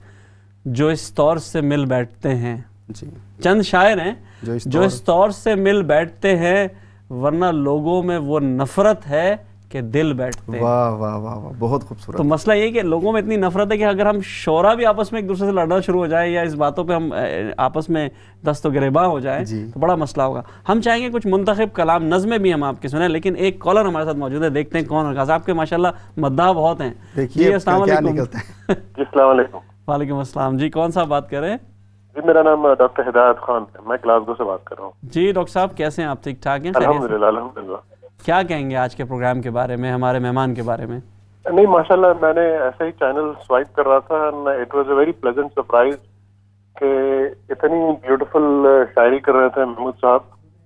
جو اس طور سے مل بیٹھتے ہیں. چند شاعر ہیں جو اس طور سے مل بیٹھتے ہیں، ورنہ لوگوں میں وہ نفرت ہے کہ دل بیٹھتے ہیں. واہ واہ واہ واہ بہت خوبصورت. تو مسئلہ یہ کہ لوگوں میں اتنی نفرت ہے کہ اگر ہم شعرا بھی آپس میں ایک دوسرے سے لڑنا شروع ہو جائے، یا اس باتوں پہ ہم آپس میں دست و گریباں ہو جائیں تو بڑا مسئلہ ہوگا. ہم چاہیں گے کچھ منتخب کلام نظمیں بھی ہم آپ کی سنیں، لیکن ایک کالر ہمارے ساتھ موجود ہے، دیکھتے ہیں کون ہے. آپ کے ماشاءاللہ مداح بہت ہیں. جی السلام علیکم. السلام علیکم. وعلیکم السلام. جی کون صاحب بات کر رہے ہیں؟ جی میرا نام ڈاکٹر ہدایت خان ہے، میں گلاسگو سے بات کر رہا ہوں. جی ڈاکٹر صاحب کیسے ہیں آپ؟ ٹھیک ٹھاک ہیں؟ الحمدللہ الحمدللہ. کیا کہیں گے آج کے پروگرام کے بارے میں، ہمارے مہمان کے بارے میں؟ نہیں ماشاءاللہ میں نے ایسے ہی چینل سوائپ کر رہا تھا، it was a very pleasant surprise کہ اتنی بیوٹیفل شاعری کر رہے تھے محمود صاحب.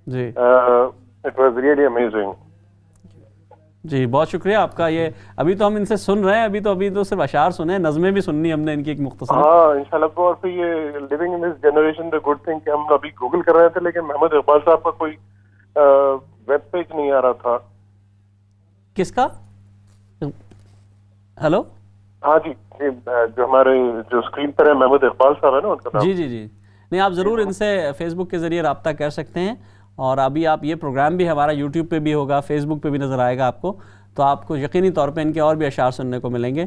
جی اٹ واز ریئلی امیزنگ. جی بہت شکریہ آپ کا. یہ ابھی تو ہم ان سے سن رہے ہیں، ابھی تو صرف اشعار سنے، نظمیں بھی سننی ہم نے ان کی ایک مختصر. ہاں انشاءاللہ. اور پھر یہ living in this generation the good thing کہ ہم ابھی گوگل کر رہے تھے لیکن محمد اقبال صاحب کا کوئی ویب پیج نہیں آ رہا تھا. کس کا؟ ہلو ہاں جی جو ہمارے جو اسکرین پر ہے محمد اقبال صاحب ہے نا ان کا نام. جی جی جی نہیں آپ ضرور ان سے فیس بک کے ذریعے رابطہ کر سکتے ہیں. اور ابھی آپ یہ پروگرام بھی ہمارا یوٹیوب پہ بھی ہوگا، فیس بک پہ بھی نظر آئے گا آپ کو، تو آپ کو یقینی طور پہ ان کے اور بھی اشعار سننے کو ملیں گے.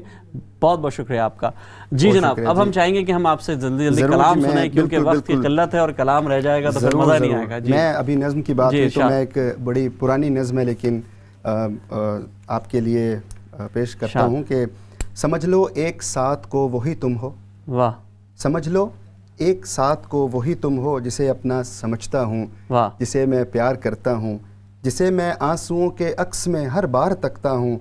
بہت بہت شکریہ آپ کا. جی جناب اب ہم چاہیں گے کہ ہم آپ سے جلدی جلدی کلام سنیں کیونکہ وقت کی قلت ہے اور کلام رہ جائے گا تو پھر مزہ نہیں آئے گا. میں ابھی نظم کی بات ہوئی تو میں ایک بڑی پرانی نظم ہے لیکن آپ کے لیے پیش کرتا ہوں کہ سمجھ لو ایک ساتھ کو وہی تم ہو. واہ. سمجھ لو ایک ساتھ کو وہی تم ہو جسے اپنا سمجھتا ہوں، جسے میں پیار کرتا ہوں، جسے میں آنسوؤں کے عکس میں ہر بار تکتا ہوں،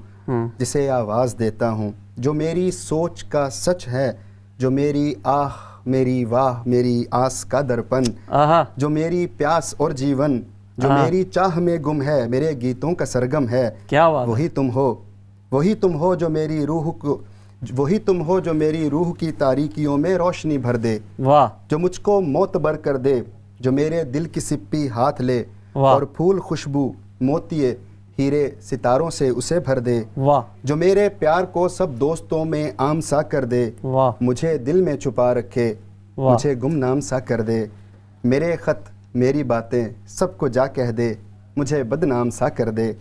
جسے آواز دیتا ہوں، جو میری سوچ کا سچ ہے، جو میری آہ میری واہ میری آس کا درپن، جو میری پیاس اور جیون، جو میری چاہ میں گم ہے، میرے گیتوں کا سرگم ہے. وہی تم ہو، وہی تم ہو جو میری روح کو، وہی تم ہو جو میری روح کی تاریکیوں میں روشنی بھر دے، جو مجھ کو معتبر کر دے، جو میرے دل کی سپی ہاتھ لے اور پھول خوشبو موتیے ہیرے ستاروں سے اسے بھر دے، جو میرے پیار کو سب دوستوں میں عام سا کر دے، مجھے دل میں چھپا رکھے مجھے گمنام سا کر دے، میرے خط میری باتیں سب کو جا کہہ دے، مجھے بدنام سا کر دے،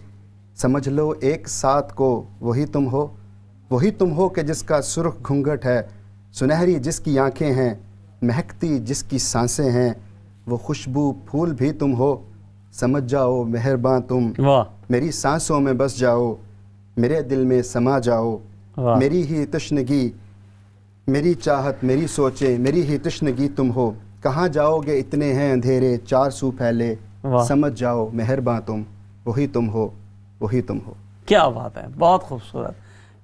سمجھ لو ایک ساتھ کو وہی تم ہو کہ جس کا سرخ گھونگھٹ ہے، سنہری جس کی آنکھیں ہیں، مہکتی جس کی سانسیں ہیں، وہ خوشبو پھول بھی تم ہو، سمجھ جاؤ مہرباں تم، میری سانسوں میں بس جاؤ، میرے دل میں سما جاؤ، میری ہی تشنگی میری چاہت میری سوچیں میری ہی تشنگی تم ہو، کہاں جاؤ گے اتنے ہیں اندھیرے چار سو پھیلے، سمجھ جاؤ مہرباں تم، وہی تم ہو وہی تم ہو۔ کیا بات ہے، بہت خوبصورت،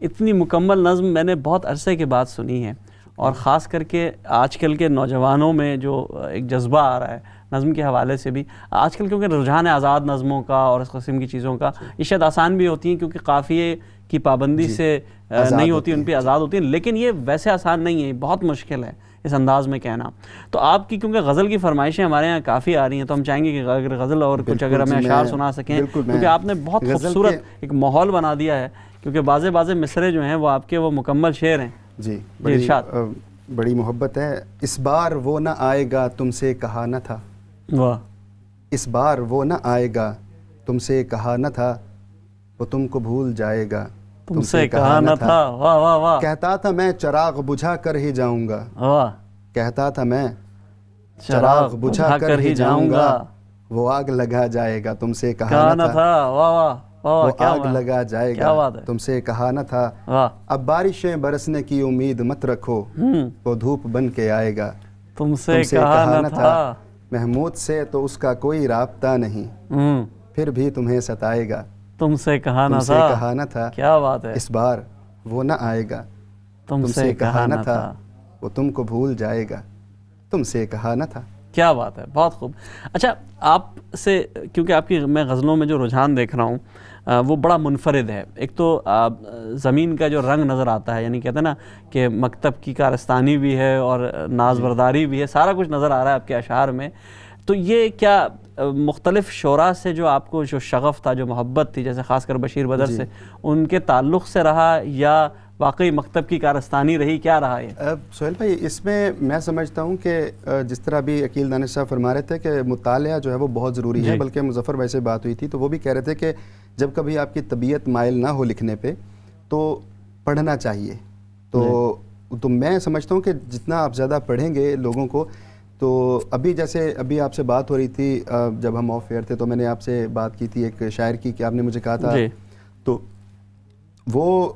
اتنی مکمل نظم میں نے بہت عرصے کے بعد سنی ہے، اور خاص کر کے آج کل کے نوجوانوں میں جو ایک جذبہ آ رہا ہے نظم کے حوالے سے بھی، آج کل کیونکہ رجحان ہے آزاد نظموں کا اور اس قسم کی چیزوں کا، یہ شاید آسان بھی ہوتی ہیں کیونکہ قافیے کی پابندی سے نہیں ہوتی، ان پہ آزاد ہوتی ہیں، لیکن یہ ویسے آسان نہیں ہے، بہت مشکل ہے اس انداز میں کہنا۔ تو آپ کی کیونکہ غزل کی فرمائشیں ہمارے یہاں کافی آ رہی ہیں، تو ہم چاہیں گے کہ اگر غزل اور کچھ اگر ہمیں اشعار سنا سکیں، کیونکہ آپ نے بہت خوبصورت ایک ماحول بنا دیا ہے، کیونکہ بعض مصرے جو ہیں وہ آپ کے وہ مکمل شعر ہیں۔ جی ارشاد۔ بڑی محبت ہے۔ اس بار وہ نہ آئے گا تم سے کہا نہ تھا، واہ، اس بار وہ نہ آئے گا تم سے کہا نہ تھا، وہ تم کو بھول جائے گا تم سے کہا نہ تھا، واہ واہ واہ، کہتا تھا میں چراغ بجھا کر ہی جاؤں گا، واہ، کہتا تھا میں چراغ بجھا کر ہی جاؤں گا، وہ آگ لگا جائے گا تم سے کہا نہ تھا، واہ واہ، وہ آگ لگا جائے گا تم سے کہا نہ تھا، اب بارشیں برسنے کی امید مت رکھو، وہ دھوپ بن کے آئے گا تم سے کہا نہ تھا، محمود سے تو اس کا کوئی رابطہ نہیں، پھر بھی تمہیں ستائے گا تم سے کہا نہ تھا، کیا بات ہے، اس بار وہ نہ آئے گا تم سے کہا نہ تھا، وہ تم کو بھول جائے گا تم سے کہا نہ تھا۔ کیا بات ہے، بہت خوب۔ اچھا، آپ سے کیونکہ آپ کی میں غزلوں میں جو رجحان دیکھ رہا ہوں وہ بڑا منفرد ہے، ایک تو زمین کا جو رنگ نظر آتا ہے، یعنی کہتے ہیں نا کہ مکتب کی کارستانی بھی ہے اور ناز برداری بھی ہے، سارا کچھ نظر آ رہا ہے آپ کے اشعار میں۔ تو یہ کیا مختلف شعراء سے جو آپ کو جو شغف تھا، جو محبت تھی، جیسے خاص کر بشیر بدر سے، ان کے تعلق سے رہا یا واقعی مکتب کی کارستانی رہی، کیا رہا ہے؟ سہیل بھائی، اس میں سمجھتا ہوں کہ جس طرح بھی عقیل دانش صاحب فرما رہے تھے کہ مطالعہ جو ہے وہ بہت ضروری ہے، بلکہ مظفر بھائی سے بات ہوئی تھی تو وہ بھی کہہ رہے تھے کہ جب کبھی آپ کی طبیعت مائل نہ ہو لکھنے پہ تو پڑھنا چاہیے، تو میں سمجھتا ہوں کہ جتنا آپ زیادہ پڑھیں گے لوگوں کو، تو ابھی آپ سے بات ہو رہی تھی جب ہم آف ایئر تھے، تو میں نے آپ سے بات کی تھی ایک شاعر کی کہ آپ نے مجھے کہا تھا تو وہ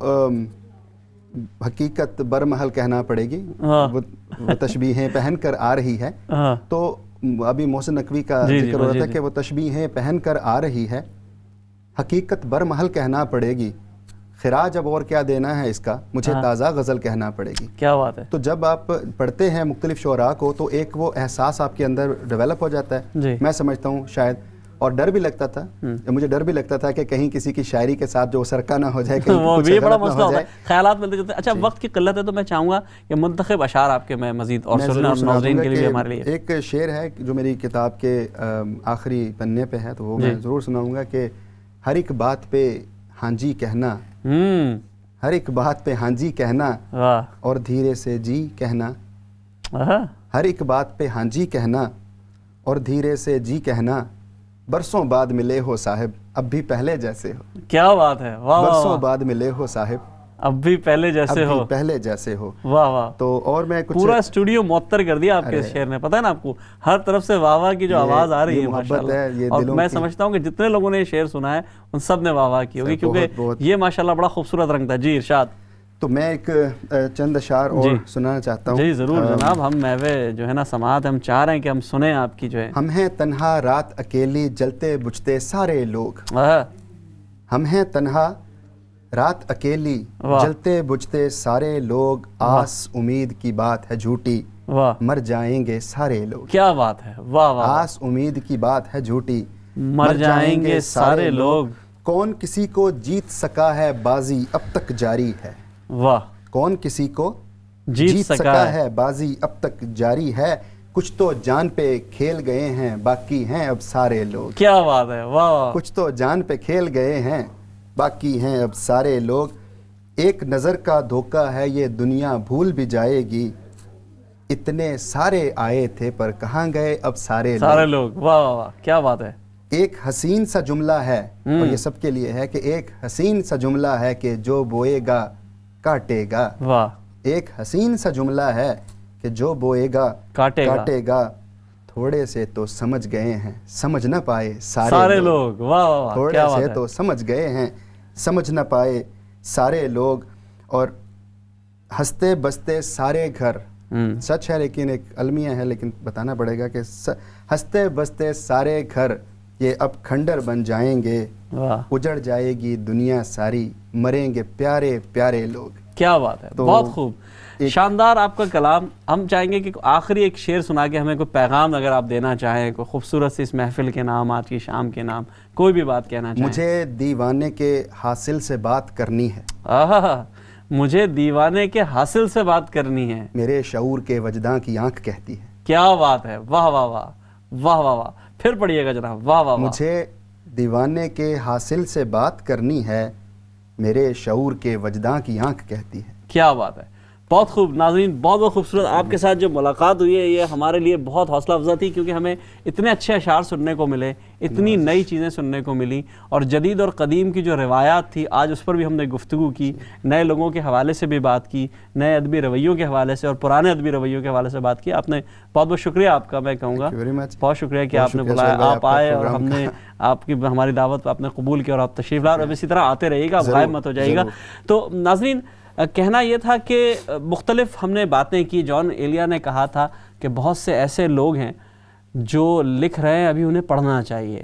حقیقت برمحل کہنا پڑے گی، وہ تشبیہیں پہن کر آ رہی ہے، تو ابھی محسن نقوی کا ذکر ہو رہا تھا کہ وہ تشبیہیں پہن کر آ رہی ہے، حقیقت برمحل کہنا پڑے گی، خراج اب اور کیا دینا ہے اس کا، مجھے تازہ غزل کہنا پڑے گی۔ کیا بات ہے۔ تو جب آپ پڑھتے ہیں مختلف شعراء کو تو ایک وہ احساس آپ کے اندر ڈیولپ ہو جاتا ہے، میں سمجھتا ہوں شاید، اور ڈر بھی لگتا تھا، مجھے ڈر بھی لگتا تھا کہ کہیں کسی کی شاعری کے ساتھ جو سرکہ نہ ہو جائے، وہ بھی بڑا مسئلہ ہوتا ہے، خیالات ملتے جاتے ہیں۔ اچھا، وقت کی قلت ہے تو میں چاہوں گا کہ منتخب اشعار آپ کے میں مزید اور سننے اور ناظرین کے لیے ہمارے لیے ایک شعر ہے جو میری کتاب کے آخری پنے پہ ہے، تو وہ میں ضرور سناؤں گا کہ ہر ایک بات پہ ہاں جی کہنا، ہر ایک بات پہ ہاں جی کہنا اور دھیرے سے جی کہنا، ہر ایک بات پہ ہاں جی کہنا اور دھیرے سے جی کہنا، برسوں بعد ملے ہو صاحب اب بھی پہلے جیسے ہو۔ کیا بات ہے، واہ، برسوں بعد ملے ہو صاحب اب بھی پہلے جیسے ہو، پہلے جیسے ہو، واہ واہ۔ تو اور میں کچھ پورا اسٹوڈیو معطر کر دیا آپ کے شعر نے، پتہ ہے نا آپ کو، ہر طرف سے واہ واہ کی جو آواز آ رہی ہے ماشاءاللہ، اور میں سمجھتا ہوں کہ جتنے لوگوں نے یہ شعر سنا ہے ان سب نے واہ واہ کی ہوگی، کیونکہ یہ ماشاءاللہ بڑا خوبصورت رنگ تھا۔ جی ارشاد۔ تو میں ایک چند اشعار اور سنانا چاہتا ہوں۔ جی ضرور جناب، ہم میوے جو ہے نا سماعت ہم چاہ رہے ہیں کہ ہم سنیں آپ کی جو ہے۔ ہم ہیں تنہا رات اکیلی جلتے بجھتے سارے لوگ، ہم ہیں تنہا رات اکیلی جلتے بجھتے سارے لوگ، آس امید کی بات ہے جھوٹی مر جائیں گے سارے لوگ۔ کیا بات ہے، واہ واہ۔ آس امید کی بات ہے جھوٹی مر جائیں گے سارے لوگ، کون کسی کو جیت سکا ہے بازی اب تک جاری ہے، واہ، کون کسی کو جیت سکا ہے بازی اب تک جاری ہے، کچھ تو جان پہ کھیل گئے ہیں باقی ہیں اب سارے لوگ. کیا بات ہے, واہ. کچھ تو جان پہ کھیل گئے ہیں باقی ہیں اب سارے لوگ. ایک نظر کا دھوکہ ہے یہ دنیا بھول بھی جائے گی. اتنے سارے آئے تھے پر کہاں گئے اب سارے لوگ. واہ واہ واہ, کیا بات ہے. ایک حسین سا جملہ ہے اور یہ سب کے لیے ہے کہ ایک حسین سا جملہ ہے کہ جو بوئے گا کاٹے گا. واہ. ایک حسین سا جملہ ہے کہ جو بوئے گا کاٹے گا. تھوڑے سے تو سمجھ گئے ہیں سمجھ نہ پائے سارے لوگ. واہ واہ, تھوڑے سے تو سمجھ گئے ہیں سمجھ نہ پائے سارے لوگ. اور ہنستے بستے سارے گھر, سچ ہے لیکن ایک المیہ ہے, لیکن بتانا پڑے گا کہ ہنستے بستے سارے گھر یہ اب کھنڈر بن جائیں گے. اجڑ جائے گی دنیا ساری مریں گے پیارے پیارے لوگ. کیا بات ہے, بہت خوب, شاندار آپ کا کلام. ہم چاہیں گے کہ آخری ایک شعر سنا کے ہمیں کوئی پیغام اگر آپ دینا چاہیں, کوئی خوبصورت سی اس محفل کے نام, آج کی شام کے نام, کوئی بھی بات کہنا چاہیں. مجھے دیوانے کے حاصل سے بات کرنی ہے. مجھے دیوانے کے حاصل سے بات کرنی ہے. میرے شعور کے وجداں کی آنکھ کہتی ہے. کیا بات ہے, واہ واہ واہ, واہ واہ واہ. پھر پڑھیے گا جناب. واہ واہ. مجھے دیوانے کے حاصل سے بات کرنی ہے میرے شعور کے وجداں کی آنکھ کہتی ہے. کیا بات ہے, بہت خوب. ناظرین, بہت بہت خوبصورت آپ کے ساتھ جو ملاقات ہوئی ہے یہ ہمارے لیے بہت حوصلہ افزا تھی, کیونکہ ہمیں اتنے اچھے اشعار سننے کو ملے, اتنی نئی چیزیں سننے کو ملی, اور جدید اور قدیم کی جو روایات تھی آج اس پر بھی ہم نے گفتگو کی, نئے لوگوں کے حوالے سے بھی بات کی, نئے ادبی رویوں کے حوالے سے اور پرانے ادبی رویوں کے حوالے سے بات کی. آپ نے بہت بہت شکریہ آپ کا, میں کہوں گا بہت شکریہ کہ آپ نے بلایا, آپ آئے اور ہم نے آپ کی ہماری دعوت آپ نے قبول کی اور آپ تشریف لائے, اور اب اسی طرح آتے رہیے گا, غائب مت ہو جائے گا. تو ناظرین, کہنا یہ تھا کہ مختلف ہم نے باتیں کی. جان ایلیا نے کہا تھا کہ بہت سے ایسے لوگ ہیں جو لکھ رہے ہیں, ابھی انہیں پڑھنا چاہیے.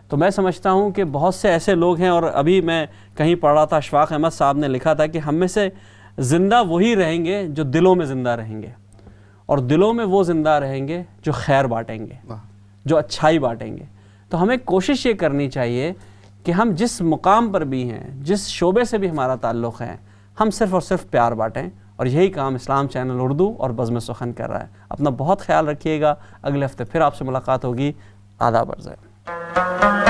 تو میں سمجھتا ہوں کہ بہت سے ایسے لوگ ہیں, اور ابھی میں کہیں پڑھ رہا تھا, اشفاق احمد صاحب نے لکھا تھا کہ ہم میں سے زندہ وہی رہیں گے جو دلوں میں زندہ رہیں گے, اور دلوں میں وہ زندہ رہیں گے جو خیر بانٹیں گے, جو اچھائی بانٹیں گے. تو ہمیں کوشش یہ کرنی چاہیے کہ ہم جس مقام پر بھی ہیں, جس شعبے سے بھی ہمارا تعلق ہے, ہم صرف اور صرف پیار بانٹیں, اور یہی کام اسلام چینل اردو اور بزم سخن کر رہا ہے. اپنا بہت خیال رکھیے گا. اگلے ہفتے پھر آپ سے ملاقات ہوگی. آداب عرض ہے.